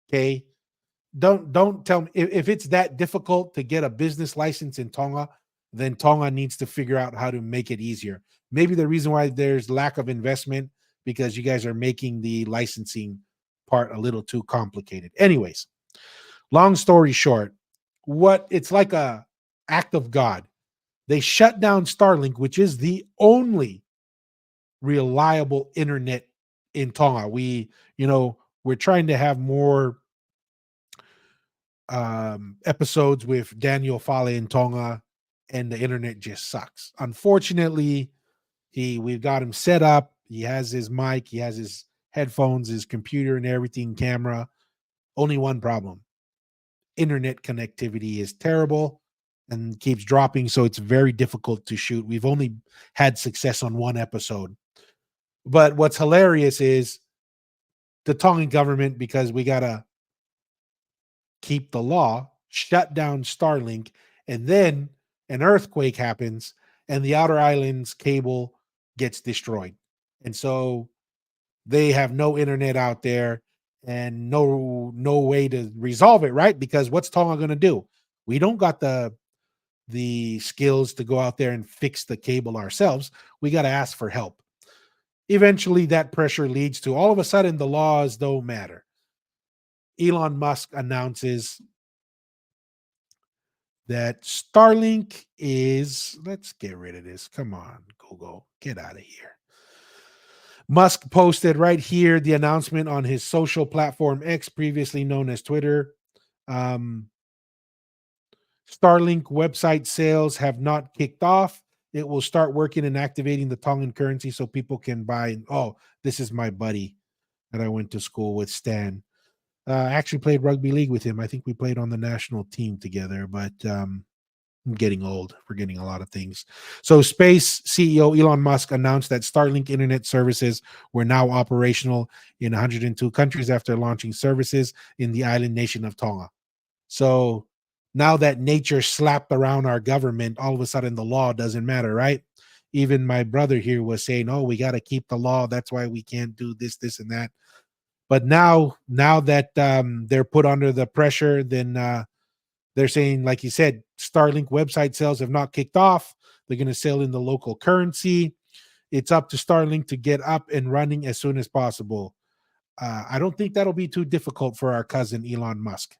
Okay? Don't tell me if it's that difficult to get a business license in Tonga, then Tonga needs to figure out how to make it easier. Maybe the reason why there's lack of investment because you guys are making the licensing part a little too complicated. Anyways, long story short, it's like a act of God. They shut down Starlink, which is the only reliable internet in Tonga. We're trying to have more episodes with Daniel Fale in Tonga, and the internet just sucks. Unfortunately, we've got him set up. He has his mic, he has his headphones, his computer, and everything, camera. Only one problem: internet connectivity is terrible and keeps dropping, so it's very difficult to shoot. We've only had success on one episode. But what's hilarious is the Tongan government, because we gotta keep the law, shut down Starlink, and then an earthquake happens and the outer islands cable gets destroyed. And so they have no internet out there and no way to resolve it, right? Because what's Tonga going to do? We don't got the skills to go out there and fix the cable ourselves. We got to ask for help. Eventually that pressure leads to all of a sudden the laws don't matter. Elon Musk announces that Starlink is, let's get rid of this. Come on, Google, get out of here. Musk posted right here the announcement on his social platform X, previously known as Twitter. Starlink website sales have not kicked off. It will start working and activating the Tongan currency so people can buy. Oh, this is my buddy that I went to school with, Stan. I actually played rugby league with him. I think we played on the national team together, but I'm getting old, forgetting a lot of things. So Space CEO Elon Musk announced that Starlink internet services were now operational in 102 countries after launching services in the island nation of Tonga. So now that nature slapped around our government, all of a sudden the law doesn't matter, right? Even my brother here was saying, "Oh, we got to keep the law. That's why we can't do this, this, and that." But now that they're put under the pressure, then they're saying, like you said, Starlink website sales have not kicked off. They're going to sell in the local currency. It's up to Starlink to get up and running as soon as possible. I don't think that'll be too difficult for our cousin Elon Musk.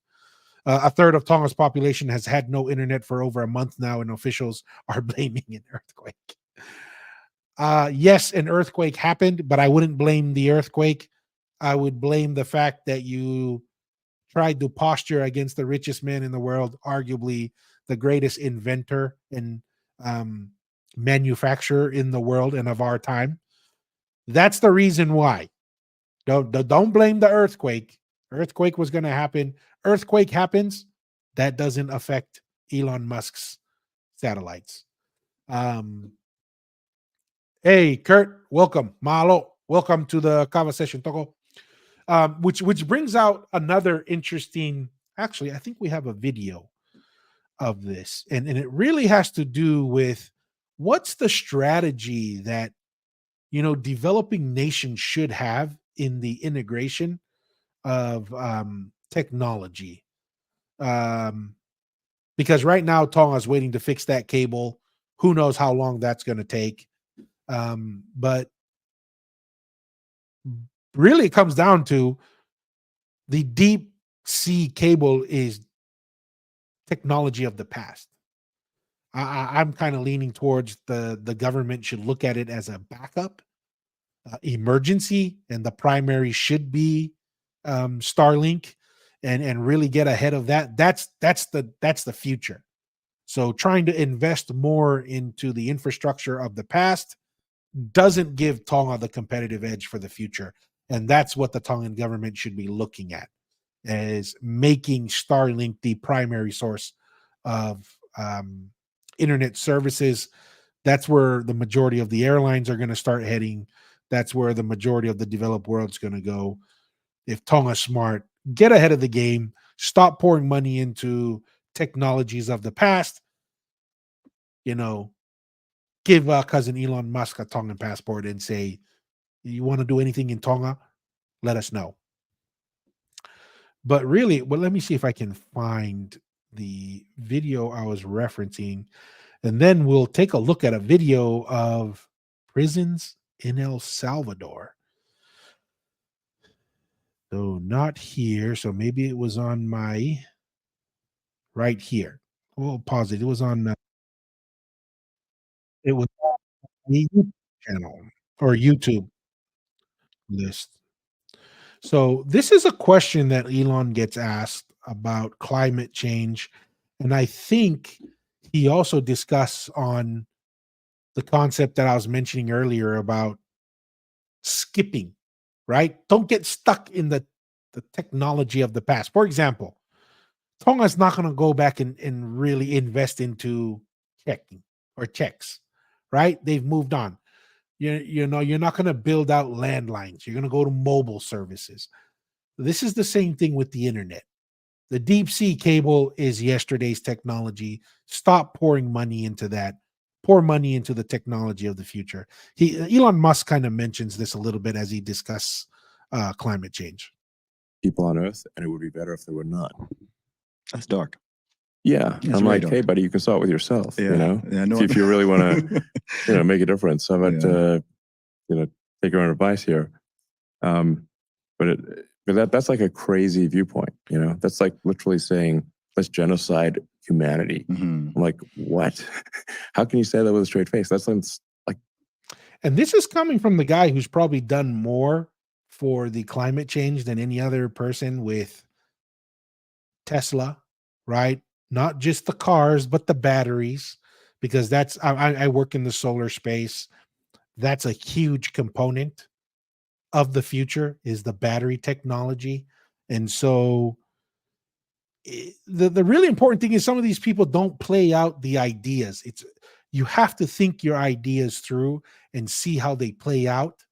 A third of Tonga's population has had no internet for over a month now, and officials are blaming an earthquake. Yes, an earthquake happened, but I wouldn't blame the earthquake. I would blame the fact that you tried to posture against the richest man in the world, arguably the greatest inventor and manufacturer in the world and of our time. That's the reason why. Don't blame the earthquake. Earthquake was going to happen. Earthquake happens. That doesn't affect Elon Musk's satellites. Hey, Kurt, welcome. Mahalo, welcome to the Kava session, Toko. Which brings out another interesting. Actually, I think we have a video of this, and it really has to do with what's the strategy that developing nations should have in the integration of technology. Because right now Tonga is waiting to fix that cable. Who knows how long that's going to take? But really, it comes down to the deep sea cable is technology of the past. I'm kind of leaning towards the government should look at it as a backup emergency, and the primary should be Starlink, and really get ahead of that. That's the future. So trying to invest more into the infrastructure of the past doesn't give Tonga the competitive edge for the future, and that's what the Tongan government should be looking at, is making Starlink the primary source of internet services. That's where the majority of the airlines are going to start heading. That's where the majority of the developed world's going to go. If Tonga's smart, get ahead of the game, stop pouring money into technologies of the past, give cousin Elon Musk a Tongan passport and say, you want to do anything in Tonga? Let us know. But really, let me see if I can find the video I was referencing, and then we'll take a look at a video of prisons in El Salvador. So not here. So maybe it was on my right here. We'll pause it. It was on. It was on the YouTube channel or YouTube list. So this is a question that Elon gets asked about climate change, and I think he also discussed on the concept that I was mentioning earlier about skipping, right? Don't get stuck in the technology of the past. For example, Tonga's not going to go back and really invest into checking or checks, right? They've moved on. You're not going to build out landlines. You're going to go to mobile services. This is the same thing with the internet. The deep sea cable is yesterday's technology. Stop pouring money into that. Pour money into the technology of the future. Elon Musk kind of mentions this a little bit as he discusses climate change. People on Earth, and it would be better if there were none. That's dark. Yeah, It's I'm really like, dark. hey, buddy, you can start with yourself. Yeah. Yeah, no, if you really want to, make a difference. How about take your own advice here? But that's like a crazy viewpoint. That's like literally saying let's genocide humanity. I'm like, what? How can you say that with a straight face? That's like, and this is coming from the guy who's probably done more for the climate change than any other person with Tesla, right? Not just the cars, but the batteries, because I work in the solar space. That's a huge component of the future is the battery technology. And so the really important thing is some of these people don't play out the ideas. You have to think your ideas through and see how they play out,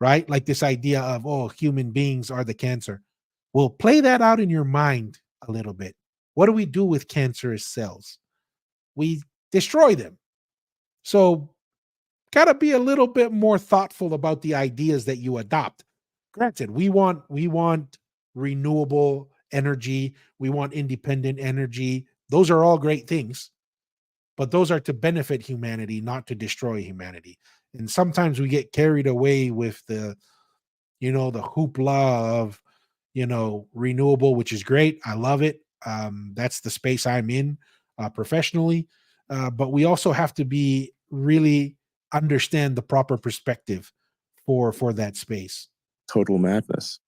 right? Like this idea of, human beings are the cancer. Well, play that out in your mind a little bit. What do we do with cancerous cells? We destroy them. So got to be a little bit more thoughtful about the ideas that you adopt. Granted, we want renewable energy, we want independent energy. Those are all great things, but those are to benefit humanity, not to destroy humanity. And sometimes we get carried away with the hoopla of, renewable, which is great. I love it. That's the space I'm in professionally. But we also have to be really understand the proper perspective for that space. Total madness.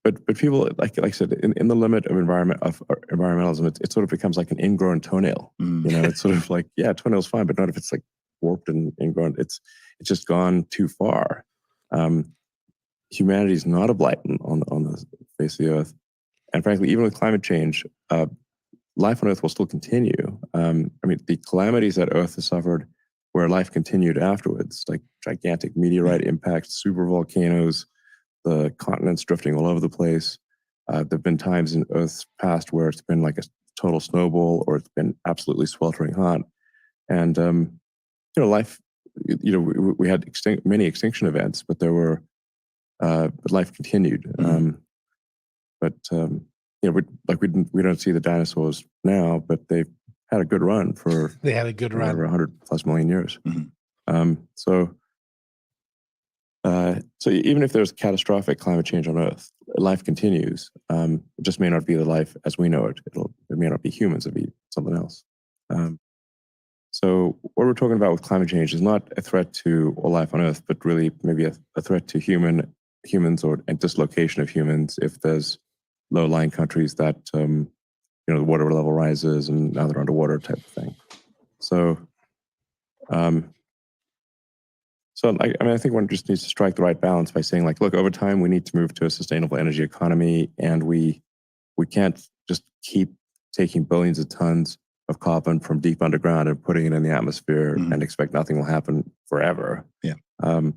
But people, like I said, in the limit of environmentalism, it sort of becomes like an ingrown toenail. It's sort of like, yeah, toenail's fine, but not if it's like warped and ingrown. It's just gone too far. Humanity is not a blight on the face of the earth, and frankly, even with climate change, life on Earth will still continue. The calamities that Earth has suffered, where life continued afterwards, like gigantic meteorite impacts, super volcanoes, the continents drifting all over the place. There have been times in Earth's past where it's been like a total snowball, or it's been absolutely sweltering hot. And life, we had many extinction events, but there were, but life continued. We don't see the dinosaurs now, but they've had a good run for They had a good run. over 100+ million years. So even if there's catastrophic climate change on Earth, life continues. It just may not be the life as we know it. It may not be humans, it'll be something else. So what we're talking about with climate change is not a threat to all life on Earth, but really maybe a threat to humans or a dislocation of humans if there's low-lying countries that the water level rises and now they're underwater type of thing. So I think one just needs to strike the right balance by saying, like, look, over time we need to move to a sustainable energy economy, and we can't just keep taking billions of tons of carbon from deep underground and putting it in the atmosphere and expect nothing will happen forever. Yeah. But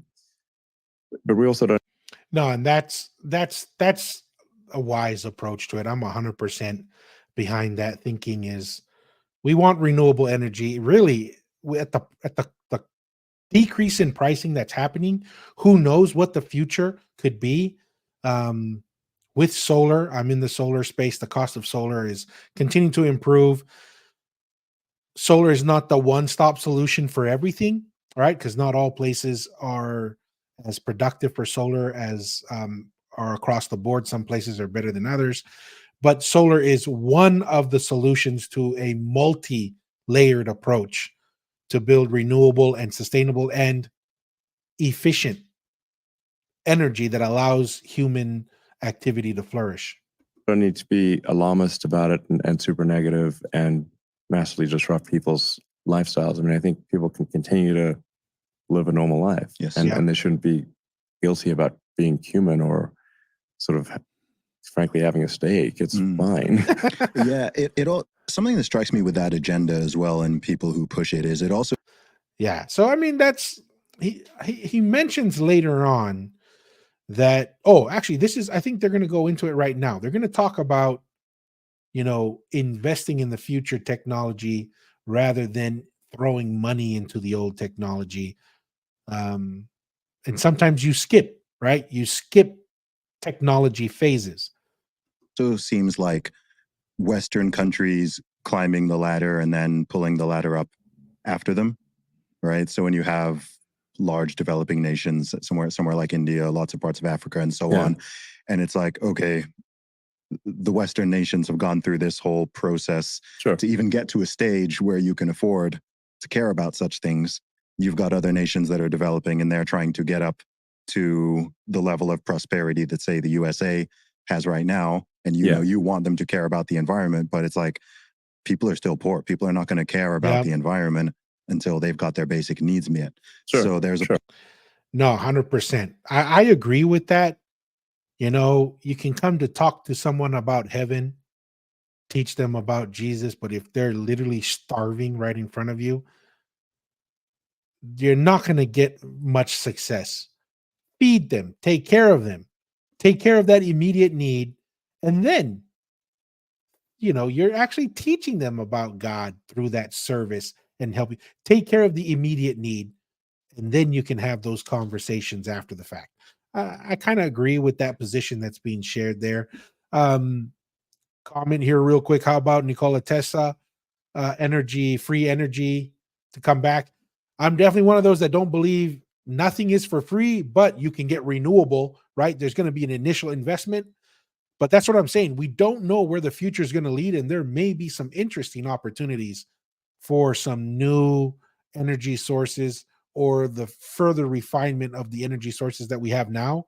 we also don't. No, and that's a wise approach to it. I'm 100% behind that thinking. Is we want renewable energy. Really, at the decrease in pricing that's happening, who knows what the future could be. With solar, I'm in the solar space. The cost of solar is continuing to improve. Solar is not the one-stop solution for everything, right? Because not all places are as productive for solar as are across the board. Some places are better than others, but solar is one of the solutions to a multi-layered approach to build renewable and sustainable and efficient energy that allows human activity to flourish. Don't need to be alarmist about it and super negative and massively disrupt people's lifestyles. I think people can continue to live a normal life. Yes. And they shouldn't be guilty about being human or sort of frankly having a steak. It's fine. Yeah, it all, something that strikes me with that agenda as well, and people who push it, is it also. Yeah. So that's he mentions later on that, actually this is, I think they're going to go into it right now. They're going to talk about investing in the future technology rather than throwing money into the old technology. And sometimes you skip, right? You skip technology phases. So seems like Western countries climbing the ladder and then pulling the ladder up after them, right? So when you have large developing nations somewhere like India, lots of parts of Africa and so on, and it's like, okay, the Western nations have gone through this whole process to even get to a stage where you can afford to care about such things. You've got other nations that are developing and they're trying to get up to the level of prosperity that, say, the USA has right now. And you want them to care about the environment, but it's like people are still poor. People are not going to care about the environment until they've got their basic needs met. So there's No, 100%. I agree with that. You can come to talk to someone about heaven, teach them about Jesus, but if they're literally starving right in front of you, you're not going to get much success. Feed them, take care of them, take care of that immediate need, and then you're actually teaching them about God through that service and help you take care of the immediate need, and then you can have those conversations after the fact. I kind of agree with that position that's being shared there. Comment here real quick. How about Nikola Tesla, free energy to come back? I'm definitely one of those that don't believe nothing is for free, but you can get renewable, right? There's going to be an initial investment, but that's what I'm saying. We don't know where the future is going to lead, and there may be some interesting opportunities for some new energy sources or the further refinement of the energy sources that we have now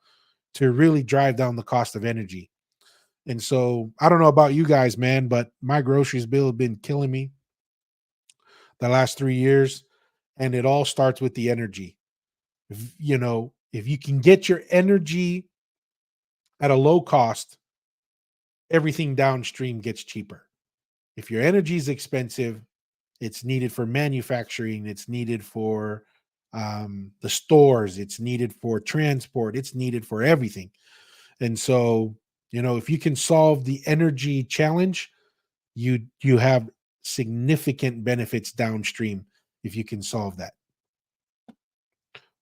to really drive down the cost of energy. And so I don't know about you guys, man, but my groceries bill has been killing me the last 3 years. And it all starts with the energy. If you can get your energy at a low cost, everything downstream gets cheaper. If your energy is expensive, it's needed for manufacturing, it's needed for the stores, it's needed for transport, it's needed for everything. And so, if you can solve the energy challenge, you have significant benefits downstream if you can solve that.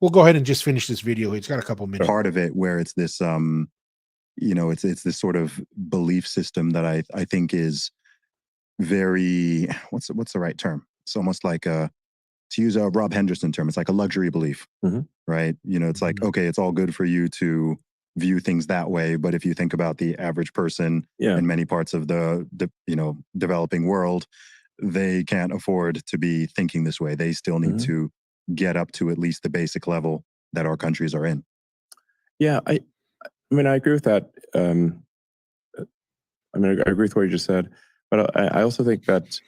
We'll go ahead and just finish this video. It's got a couple minutes. Part of it where it's this it's this sort of belief system that I think is very, what's the right term? It's almost like to use a Rob Henderson term, it's like a luxury belief, right? It's like, okay, it's all good for you to view things that way, but if you think about the average person in many parts of the developing world, they can't afford to be thinking this way. They still need to get up to at least the basic level that our countries are in. Yeah, I mean, I agree with that. I agree with what you just said, but I also think that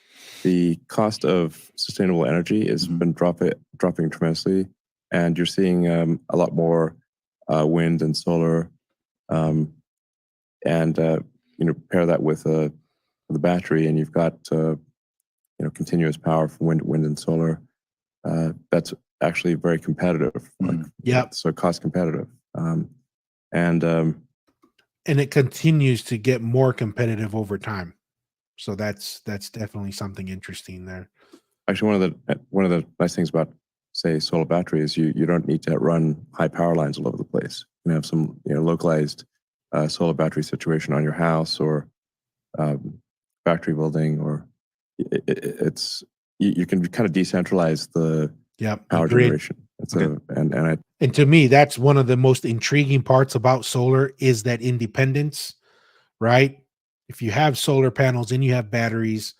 the cost of sustainable energy has been dropping tremendously, and you're seeing a lot more wind and solar, and pair that with the battery, and you've got continuous power from wind and solar. That's actually very competitive. So cost competitive, and it continues to get more competitive over time. So that's definitely something interesting there. Actually, one of the nice things about, say, solar battery is you don't need to run high power lines all over the place. You have some localized solar battery situation on your house or factory building, or you can kind of decentralize the power generation. And to me, that's one of the most intriguing parts about solar is that independence, right? If you have solar panels and you have batteries,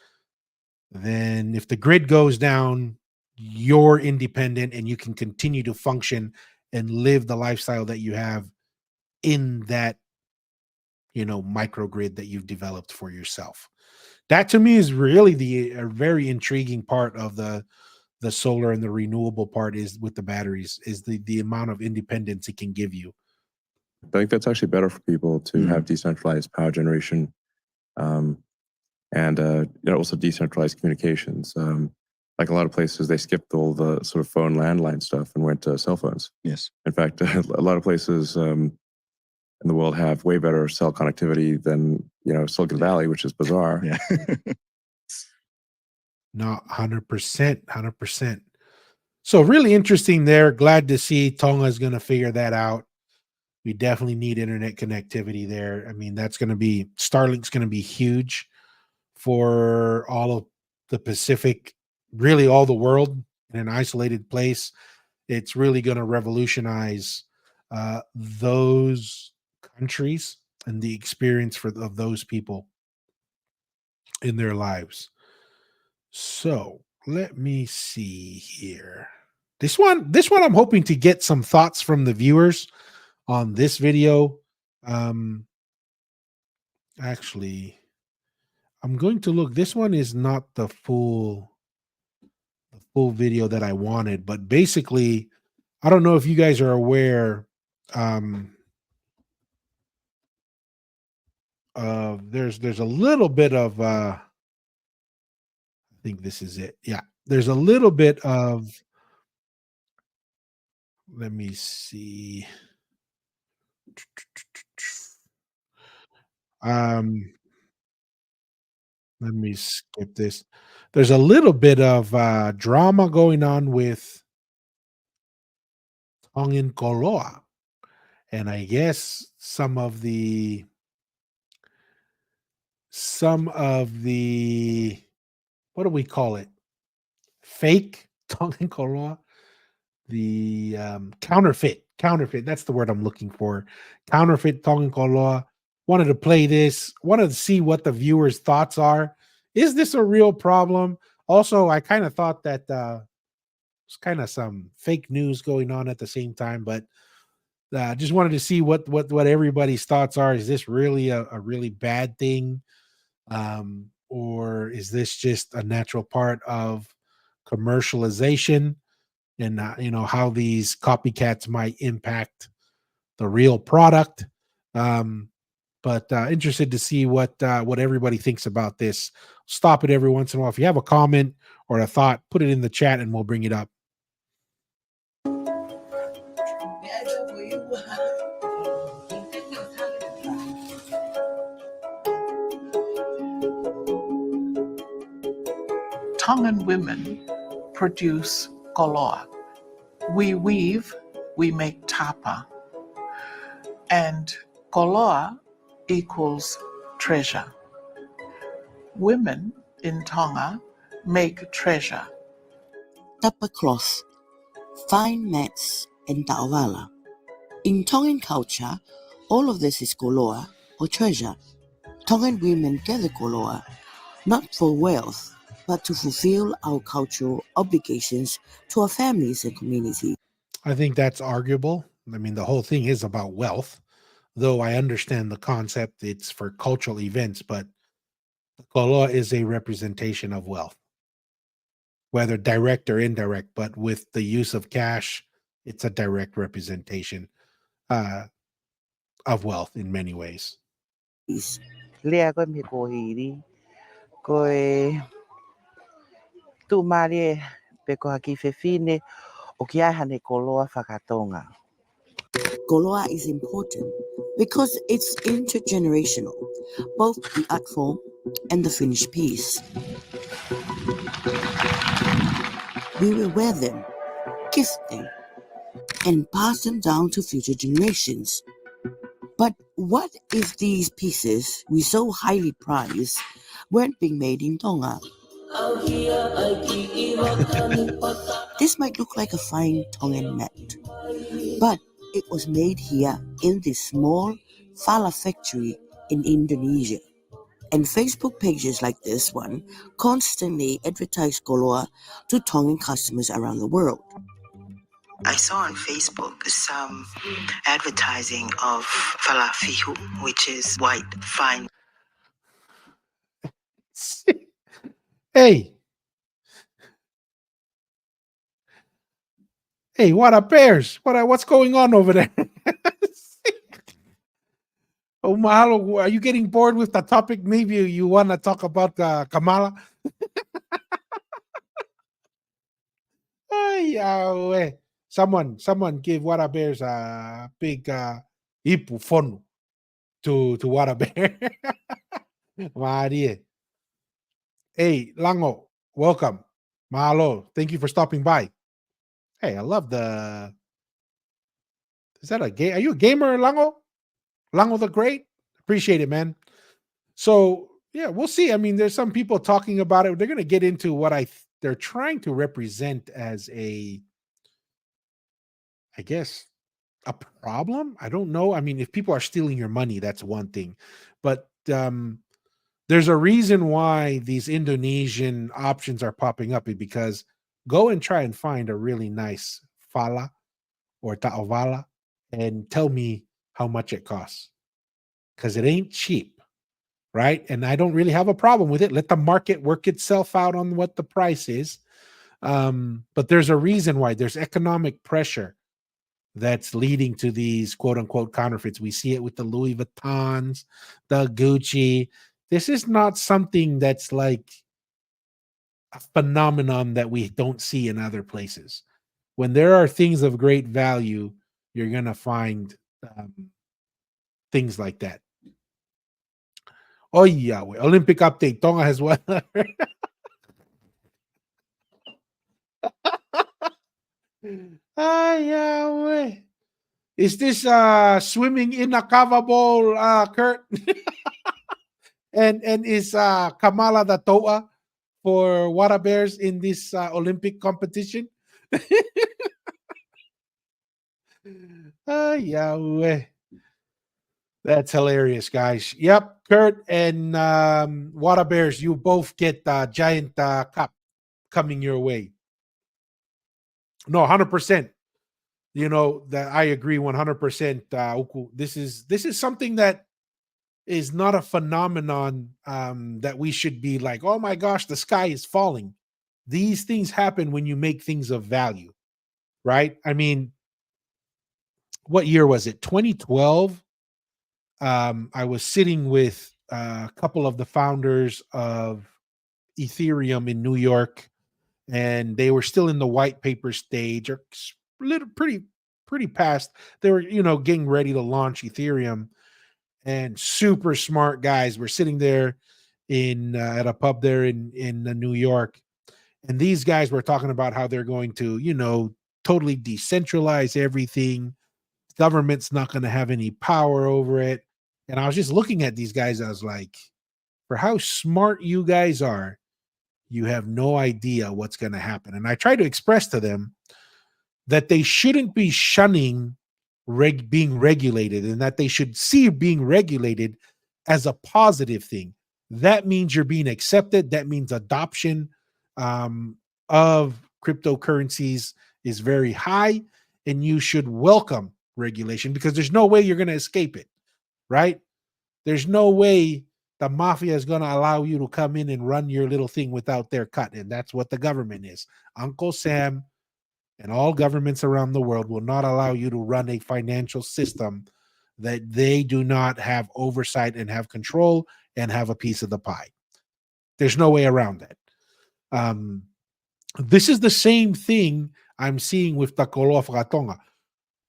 then if the grid goes down, you're independent and you can continue to function and live the lifestyle that you have in that, microgrid that you've developed for yourself. That to me is really a very intriguing part of the solar and the renewable part is with the batteries is the amount of independence it can give you. I think that's actually better for people to have decentralized power generation, and also decentralized communications. Like a lot of places, they skipped all the sort of phone landline stuff and went to cell phones. Yes. In fact, a lot of places in the world have way better cell connectivity than Silicon Valley, which is bizarre. Yeah. No, 100%. So really interesting there. Glad to see Tonga is going to figure that out. We definitely need internet connectivity there. I mean, Starlink's going to be huge for all of the Pacific, really all the world in an isolated place. It's really going to revolutionize those countries and the experience of those people in their lives. So let me see here. This one I'm hoping to get some thoughts from the viewers on this video. Actually, I'm going to look. This one is not the full video that I wanted, but basically, I don't know if you guys are aware. There's a little bit of I think this is it. Yeah, there's a little bit of. Let me see. Let me skip this. There's a little bit of drama going on with Tongan Koloa. And I guess some of the what do we call it? Fake Tongan Koloa? The counterfeit. That's the word I'm looking for. Counterfeit Tongan Koloa. Wanted to play this. Wanted to see what the viewers' thoughts are. Is this a real problem? Also, I kind of thought that there's kind of some fake news going on at the same time, but just wanted to see what everybody's thoughts are. Is this really a really bad thing, or is this just a natural part of commercialization, and how these copycats might impact the real product? But interested to see what everybody thinks about this. Stop it every once in a while. If you have a comment or a thought, put it in the chat and we'll bring it up. Tongan women produce koloa. We weave, we make tapa. And koloa equals treasure. Women in Tonga make treasure. Tapa cloth, fine mats, and ta'awala. In Tongan culture, all of this is koloa or treasure. Tongan women gather koloa not for wealth, but to fulfill our cultural obligations to our families and communities. I think that's arguable. I mean, the whole thing is about wealth, though I understand the concept. It's for cultural events, but the koloa is a representation of wealth, whether direct or indirect. But with the use of cash, it's a direct representation of wealth in many ways. Lea koe me kohiri, koe tu marie pe ko haki fefine o ki ai hane koloa whakatonga. Koloa is important because it's intergenerational, both the art form and the finished piece. We will wear them, gift them, and pass them down to future generations. But what if these pieces we so highly prize weren't being made in Tonga? This might look like a fine Tongan mat, but it was made here in this small Fala factory in Indonesia. And Facebook pages like this one constantly advertise koloa to Tongan customers around the world. I saw on Facebook some advertising of falafihu, which is white, fine. Hey, what up, Bears? What's going on over there? Oh, Mahalo, are you getting bored with the topic? Maybe you want to talk about Kamala? Someone give Wara Bears a big ipu fonu to Wara Bear. Marie. Hey, Lango, welcome. Mahalo, thank you for stopping by. Hey, I love the. Is that a game? Are you a gamer, Lango? Lango the Great? Appreciate it, man. So yeah, we'll see. I mean, there's some people talking about it. They're going to get into what they're trying to represent as I guess, a problem. I don't know. I mean, if people are stealing your money, that's one thing, but there's a reason why these Indonesian options are popping up, because go and try and find a really nice fala or ta'avala and tell me how much it costs, because it ain't cheap, right? And I don't really have a problem with it. Let the market work itself out on what the price is. But there's a reason why. There's economic pressure that's leading to these quote unquote counterfeits. We see it with the Louis Vuittons, the Gucci. This is not something that's like a phenomenon that we don't see in other places. When there are things of great value, you're going to find things like that. Oh yeah, Olympic update. Tonga has won. Yeah. Is this swimming in a Kava bowl, Kurt? and is Kamala the Toa for Water Bears in this Olympic competition? Yeah. That's hilarious, guys. Yep, Kurt and Water Bears, you both get the giant cup coming your way. No, 100%. You know that I agree 100%. Uku. This is something that is not a phenomenon that we should be like, oh my gosh, the sky is falling. These things happen when you make things of value, right? I mean, what year was it? 2012. I was sitting with a couple of the founders of Ethereum in New York, and they were still in the white paper stage, or little pretty past. They were, getting ready to launch Ethereum, and super smart guys were sitting there in at a pub there in New York, and these guys were talking about how they're going to, totally decentralize everything. Government's not going to have any power over it. And I was just looking at these guys. I was like, for how smart you guys are, you have no idea what's going to happen. And I try to express to them that they shouldn't be shunning being regulated, and that they should see being regulated as a positive thing. That means you're being accepted. That means adoption of cryptocurrencies is very high, and you should welcome regulation, because there's no way you're going to escape it, right? There's no way the mafia is going to allow you to come in and run your little thing without their cut. And that's what the government is. Uncle Sam and all governments around the world will not allow you to run a financial system that they do not have oversight and have control and have a piece of the pie. There's no way around that. This is the same thing I'm seeing with the Koloa Whakatonga.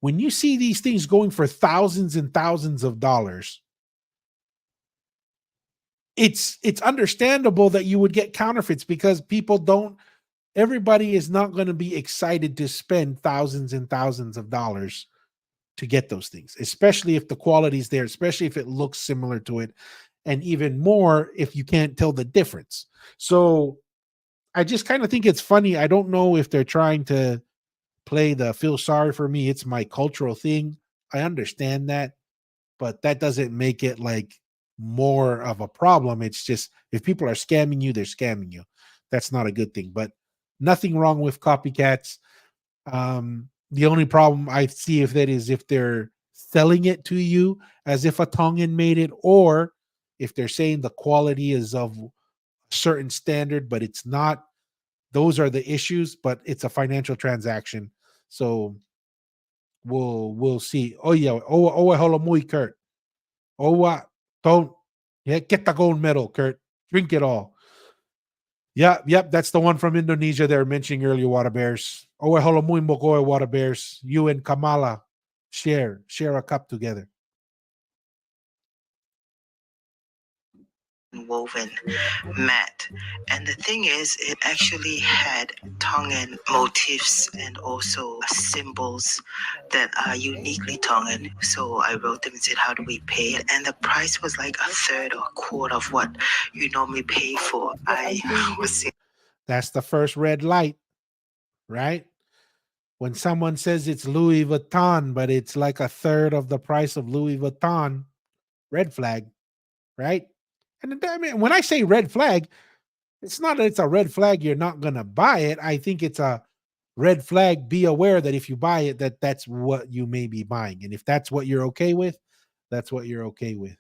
When you see these things going for thousands and thousands of dollars, it's understandable that you would get counterfeits, because everybody is not going to be excited to spend thousands and thousands of dollars to get those things, especially if the quality is there, especially if it looks similar to it, and even more if you can't tell the difference. So I just kind of think it's funny. I don't know if they're trying to play the feel sorry for me, it's my cultural thing. I understand that, but that doesn't make it like more of a problem. It's just, if people are scamming you, they're scamming you. That's not a good thing, but nothing wrong with copycats. The only problem I see if that is if they're selling it to you as if a Tongan made it, or if they're saying the quality is of a certain standard, but it's not. Those are the issues, but it's a financial transaction. So we'll see. Oh yeah, holomui, Kurt. Don't get the gold medal, Kurt. Drink it all. Yep, that's the one from Indonesia they were mentioning earlier, Water Bears. Holomui mokoe, Water Bears. You and Kamala share a cup together. Woven mat, and the thing is, it actually had Tongan motifs and also symbols that are uniquely Tongan. So I wrote them and said, how do we pay it? And the price was like a third or a quarter of what you normally pay for. That's the first red light, right? When someone says it's Louis Vuitton, but it's like a third of the price of Louis Vuitton, red flag, right? And I mean, when I say red flag, it's not that it's a red flag you're not going to buy it. I think it's a red flag. Be aware that if you buy it, that's what you may be buying. And if that's what you're okay with, that's what you're okay with.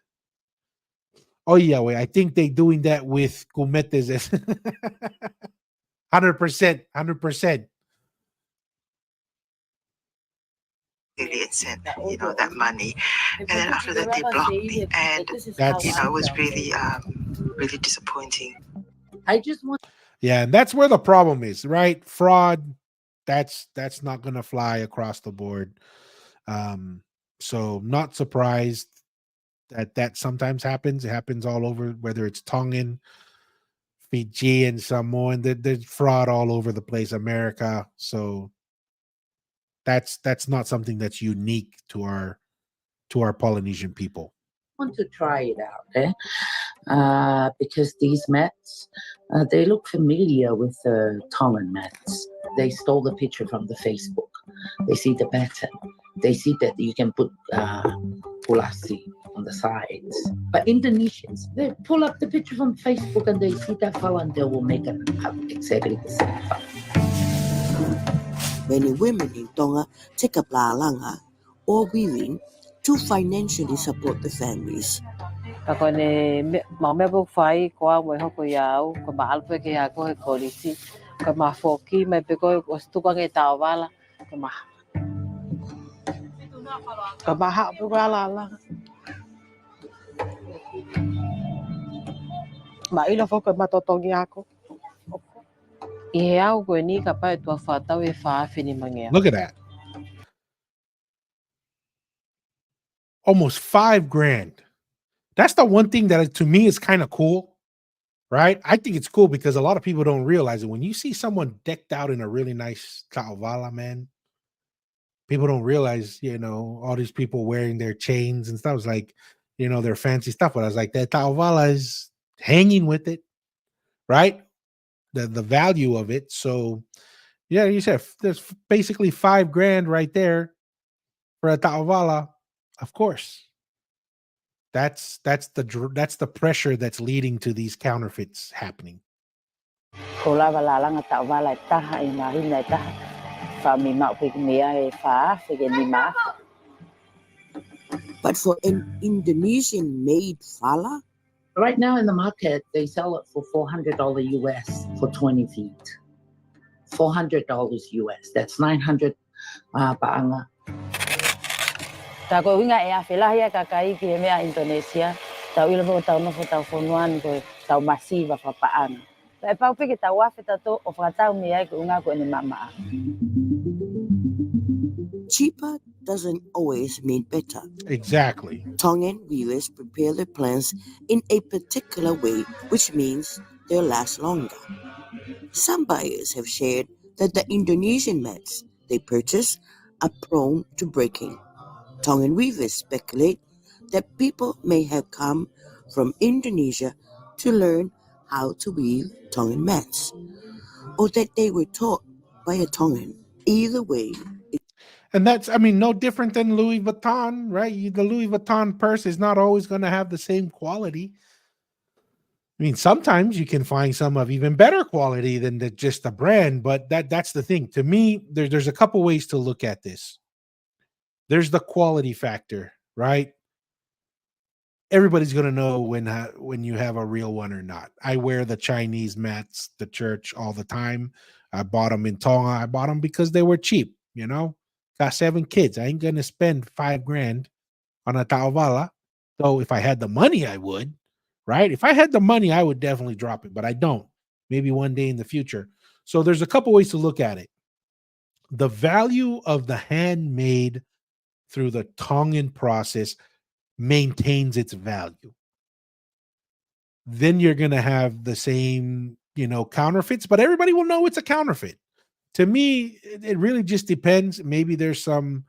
Oh, yeah, wait. I think they're doing that with Kumetes. 100%. 100%. It sent, that money, and then after that they blocked me, and it was really really disappointing. I just want. Yeah, and that's where the problem is, right? Fraud. That's not going to fly across the board. So not surprised. that sometimes happens. It happens all over, whether it's Tongan, Fijian, Samoan. There's fraud all over the place, America. So that's not something that's unique to our Polynesian people. Want to try it out, because these mats, they look familiar with the Tongan mats. They stole the picture from the Facebook. They see the pattern. They see that you can put pulasi on the sides. But Indonesians, they pull up the picture from Facebook and they see that fella and they will make it exactly the same fella. Many women in Tonga take up la'alanga or weaving to financially support the families. Ako ni mame bu fai ko mo ho ko yao ko maal pe ke ako ko lisi ko ma foki me pe ko stu ko ngai tao wala ko ma ha pe wala la ma ilo fo ko ma totongi ako e au ko ni ka pa tu fa ta we fa fini mangea. Look at that. Almost $5,000. That's the one thing that to me is kind of cool, right? I think it's cool because a lot of people don't realize it. When you see someone decked out in a really nice ta'avala, man, people don't realize, all these people wearing their chains and stuff. It's like, their fancy stuff. But I was like, that ta'avala is hanging with it, right? The value of it. So, yeah, you said there's basically $5,000 right there for a ta'avala. Of course. That's the pressure that's leading to these counterfeits happening. Kola wala lang ta wala ta ai na hina ta fa mi ma pe mi ai fa fe ke ni ma. But for an Indonesian-made fala? Right now in the market, they sell it for $400 US for 20 feet. $400 US. That's 900 paanga. Ta ko winga e a fela ya ka kai ki me a Indonesia. Ta ilo mo ta no fota fonuan ko ta masiva fa paanga. Ta pa pe ke ta wa feta to o fa ta mi ai ko nga ko ni mama. Cheaper doesn't always mean better. Exactly. Tongan weavers prepare their plants in a particular way, which means they'll last longer. Some buyers have shared that the Indonesian mats they purchase are prone to breaking. Tongan weavers speculate that people may have come from Indonesia to learn how to weave Tongan mats, or that they were taught by a Tongan. Either way, and that's, no different than Louis Vuitton, right? The Louis Vuitton purse is not always going to have the same quality. Sometimes you can find some of even better quality than just the brand, but that's the thing. To me, there's a couple ways to look at this. There's the quality factor, right? Everybody's going to know when you have a real one or not. I wear the Chinese mats, the church, all the time. I bought them in Tonga. I bought them because they were cheap, Got 7 kids. I ain't going to spend $5,000 on a ta'avala. So if I had the money, I would, right? If I had the money, I would definitely drop it, but I don't. Maybe one day in the future. So there's a couple ways to look at it. The value of the handmade through the Tongan process maintains its value. Then you're going to have the same, counterfeits, but everybody will know it's a counterfeit. To me, it really just depends. Maybe there's some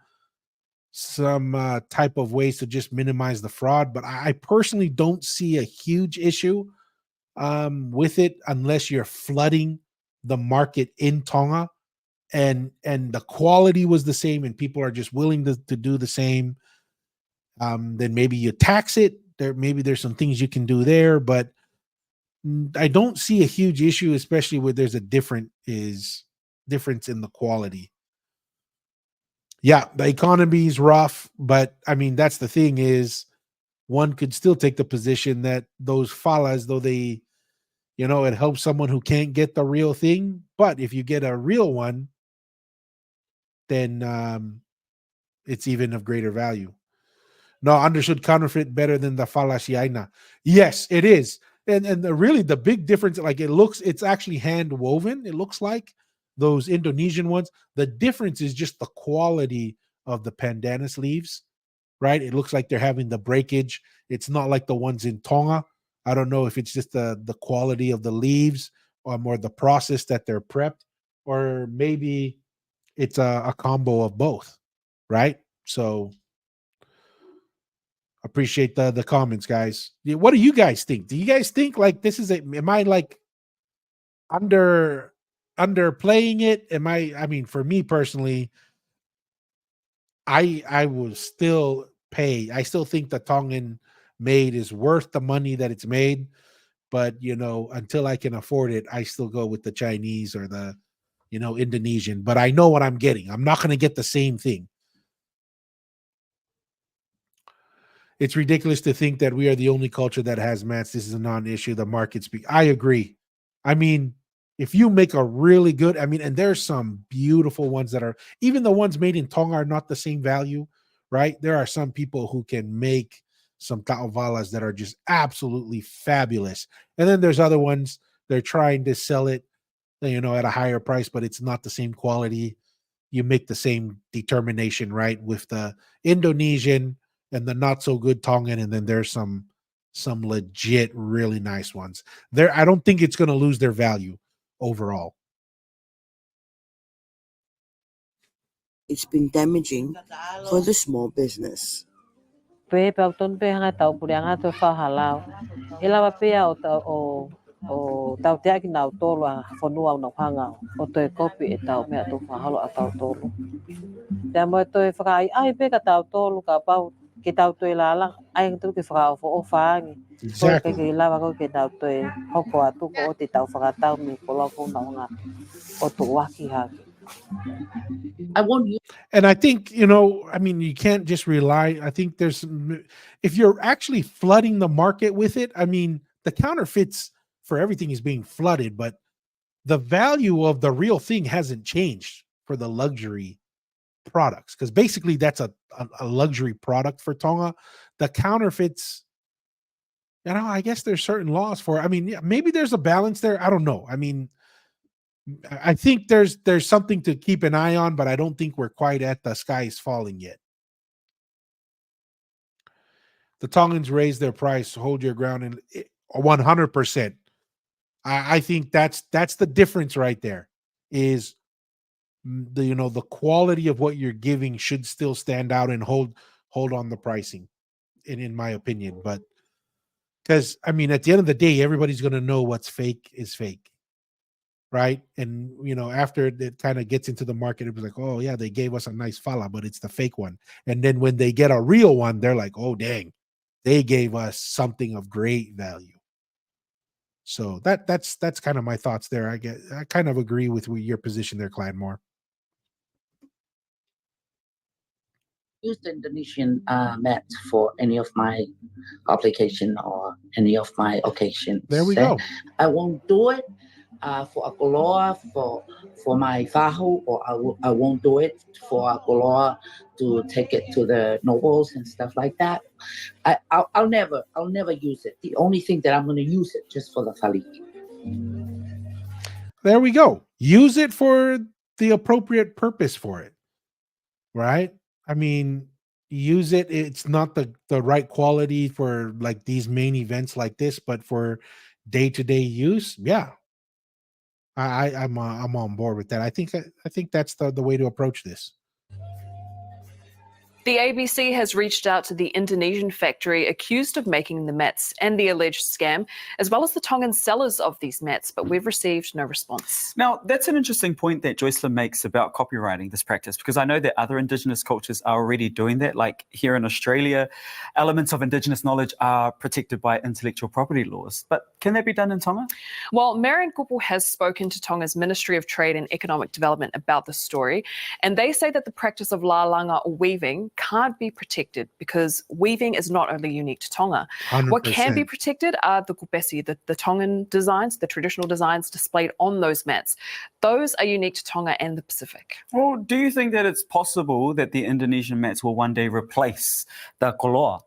type of ways to just minimize the fraud, but I personally don't see a huge issue with it unless you're flooding the market in Tonga and the quality was the same and people are just willing to do the same. Then maybe you tax it. Maybe there's some things you can do there, but I don't see a huge issue, especially where there's a difference in the quality. Yeah, the economy is rough, but that's the thing is one could still take the position that those falas, though they, it helps someone who can't get the real thing. But if you get a real one, then it's even of greater value. No, understood counterfeit better than the fala shiaina. Yes, it is. And really the big difference, like it's actually hand woven. It looks like those Indonesian ones. The difference is just the quality of the pandana sleeves. right? It looks like they're having the breakage. It's not like the ones in Tonga. I don't know if it's just the quality of the leaves or more the process that they're prepped, or maybe it's a combo of both, right? So appreciate the comments, guys. What do you guys think? Do you guys think like this is am I like underplaying it? I mean, for me personally, I will still pay. I still think the Tongan made is worth the money that it's made, but until I can afford it, I still go with the Chinese or the Indonesian. But I know what I'm getting. I'm not going to get the same thing. It's ridiculous to think that we are the only culture that has mats. This is a non-issue. The market speak. I agree. I mean, if you make a really good, and there's some beautiful ones that are, even the ones made in Tonga are not the same value, right? There are some people who can make some ta'avalas that are just absolutely fabulous. And then there's other ones, they're trying to sell it, at a higher price, but it's not the same quality. You make the same determination, right? With the Indonesian and the not so good Tongan, and then there's some legit really nice ones. I don't think it's going to lose their value overall. It's been damaging for the small business. Pe pauton pe hanga tau purianga to fa halau. Ela wa pe o tau te aki nau tolo a fonua o na hanga o to kopi e tau me to fa halo a tau tolo. Te mo to e whakai ai pe ka tau tolo ka pau ke tau to la ai to ke whaka o fangi. Exactly. Ko ke lava ko ke tau to e hoko atu ko o te tau whakatau me ko la fo na nga o to waki haki. I won't use. And I think, you can't just rely. I think if you're actually flooding the market with it, the counterfeits for everything is being flooded, but the value of the real thing hasn't changed for the luxury products, because basically that's a luxury product for Tonga. The counterfeits, I guess there's certain laws for it. Maybe there's a balance there. I don't know. I think there's something to keep an eye on, but I don't think we're quite at the sky is falling yet. The Tongans raise their price, hold your ground, and 100%. I think that's the difference right there. Is the quality of what you're giving should still stand out and hold on the pricing, in my opinion. But because at the end of the day, everybody's going to know what's fake is fake. Right. And, after it kind of gets into the market, it was like, oh, yeah, they gave us a nice fala, but it's the fake one. And then when they get a real one, they're like, oh, dang, they gave us something of great value. So that's kind of my thoughts there. I kind of agree with your position there, Clyde Moore. Use the Indonesian mat for any of my application or any of my occasions. There we go. I won't do it for a koloa for my fahu, or I won't do it for a koloa to take it to the nobles and stuff like that. I'll never use it. The only thing that I'm going to use it just for the fali. There we go. Use it for the appropriate purpose for it. Right? Use it. It's not the right quality for like these main events like this, but for day-to-day use, yeah. I'm on board with that. I think that's the way to approach this. The ABC has reached out to the Indonesian factory accused of making the mats and the alleged scam, as well as the Tongan sellers of these mats, but we've received no response. Now, that's an interesting point that Joycelyn makes about copyrighting this practice, because I know that other Indigenous cultures are already doing that. Like here in Australia, elements of Indigenous knowledge are protected by intellectual property laws. But can that be done in Tonga? Well, Marian Kupu has spoken to Tonga's Ministry of Trade and Economic Development about the story, and they say that the practice of lalanga or weaving can't be protected because weaving is not only unique to Tonga. 100%. What can be protected are the kupesi, the Tongan designs, the traditional designs displayed on those mats. Those are unique to Tonga and the Pacific. Well, do you think that it's possible that the Indonesian mats will one day replace the koloa?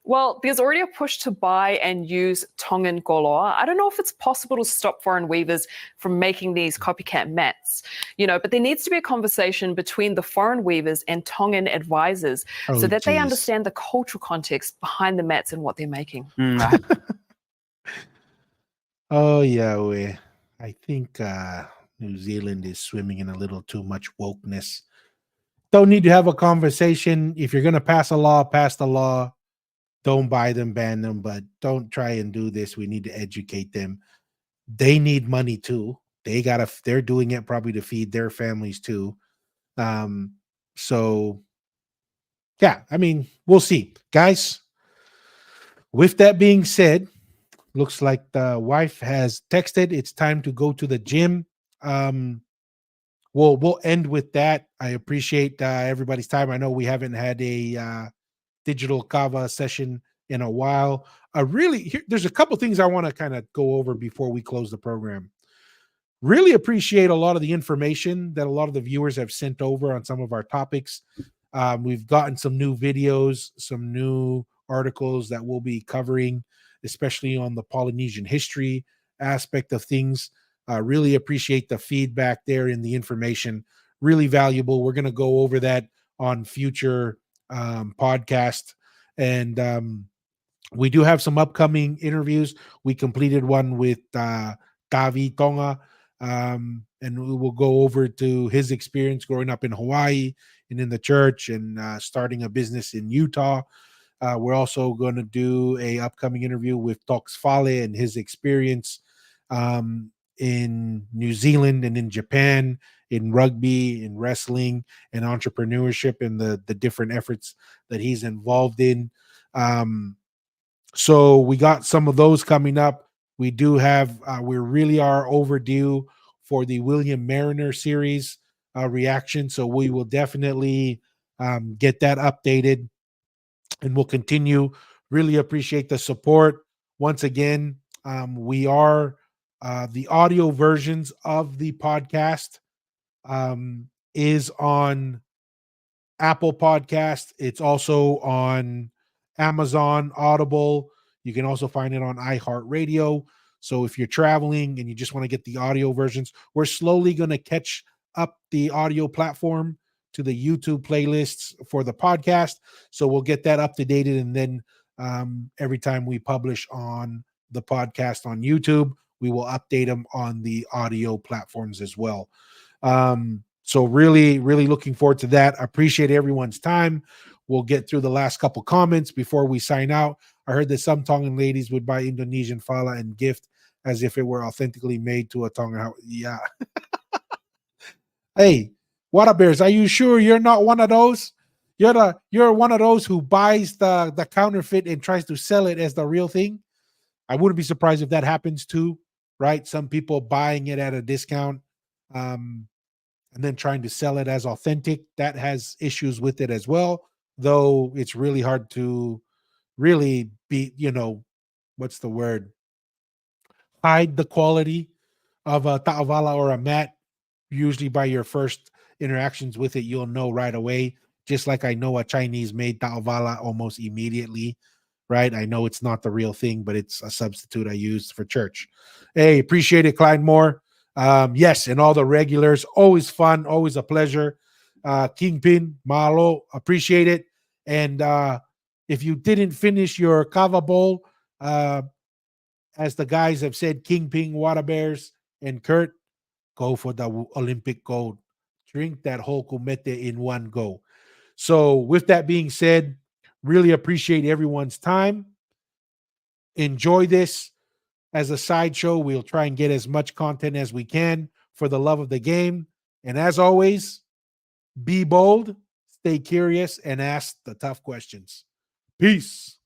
Well, there's already a push to buy and use Tongan koloa. I don't know if it's possible to stop foreign weavers from making these copycat mats, but there needs to be a conversation between the foreign weavers and Tongan advisors so that they understand the cultural context behind the mats and what they're making. Oh, yeah. I think New Zealand is swimming in a little too much wokeness. Don't need to have a conversation. If you're going to pass a law, pass the law. Don't buy them, ban them, but don't try and do this. We need to educate them. They need money too. They're doing it probably to feed their families too. So yeah, I mean, we'll see. Guys, with that being said, looks like the wife has texted. It's time to go to the gym. We'll end with that. I appreciate everybody's time. I know we haven't had a digital Kava session in a while. There's a couple things I want to kind of go over before we close the program. Really appreciate a lot of the information that a lot of the viewers have sent over on some of our topics. We've gotten some new videos, some new articles that we'll be covering, especially on the Polynesian history aspect of things. Really appreciate the feedback there and the information. Really valuable. We're going to go over that on future podcast. And we do have some upcoming interviews. We completed one with Tavi Tonga, and we will go over to his experience growing up in Hawaii and in the church and starting a business in Utah. We're also going to do a upcoming interview with Tox Fale and his experience in New Zealand and in Japan, in rugby, in wrestling, and entrepreneurship, and the different efforts that he's involved in. So we got some of those coming up. We do have, we really are overdue for the William Mariner series reaction. So we will definitely get that updated, and we'll continue. Really appreciate the support. Once again, we are the audio versions of the podcast is on Apple Podcast. It's also on Amazon Audible. You can also find it on iHeartRadio. So if you're traveling and you just want to get the audio versions, we're slowly going to catch up the audio platform to the YouTube playlists for the podcast. So we'll get that up to date. And then every time we publish on the podcast on YouTube, we will update them on the audio platforms as well. So really, really looking forward to that. I appreciate everyone's time. We'll get through the last couple comments before we sign out. I heard that some Tongan ladies would buy Indonesian fala and gift as if it were authentically made to a Tongan house. Yeah. Hey, Water Bears, are you sure you're not one of those? You're one of those who buys the counterfeit and tries to sell it as the real thing? I wouldn't be surprised if that happens too, right? Some people buying it at a discount. And then trying to sell it as authentic, that has issues with it as well, though it's really hard to really be, what's the word? Hide the quality of a ta'avala or a mat. Usually by your first interactions with it, you'll know right away, just like I know a Chinese made ta'avala almost immediately, right? I know it's not the real thing, but it's a substitute I used for church. Hey, appreciate it, Clyde Moore. Yes, and all the regulars, always fun, always a pleasure. Kingpin, Malo, appreciate it. And if you didn't finish your Kava Bowl, as the guys have said, Kingpin, Water Bears, and Kurt, go for the Olympic gold. Drink that whole kumete in one go. So with that being said, really appreciate everyone's time. Enjoy this. As a sideshow, we'll try and get as much content as we can for the love of the game. And as always, be bold, stay curious, and ask the tough questions. Peace.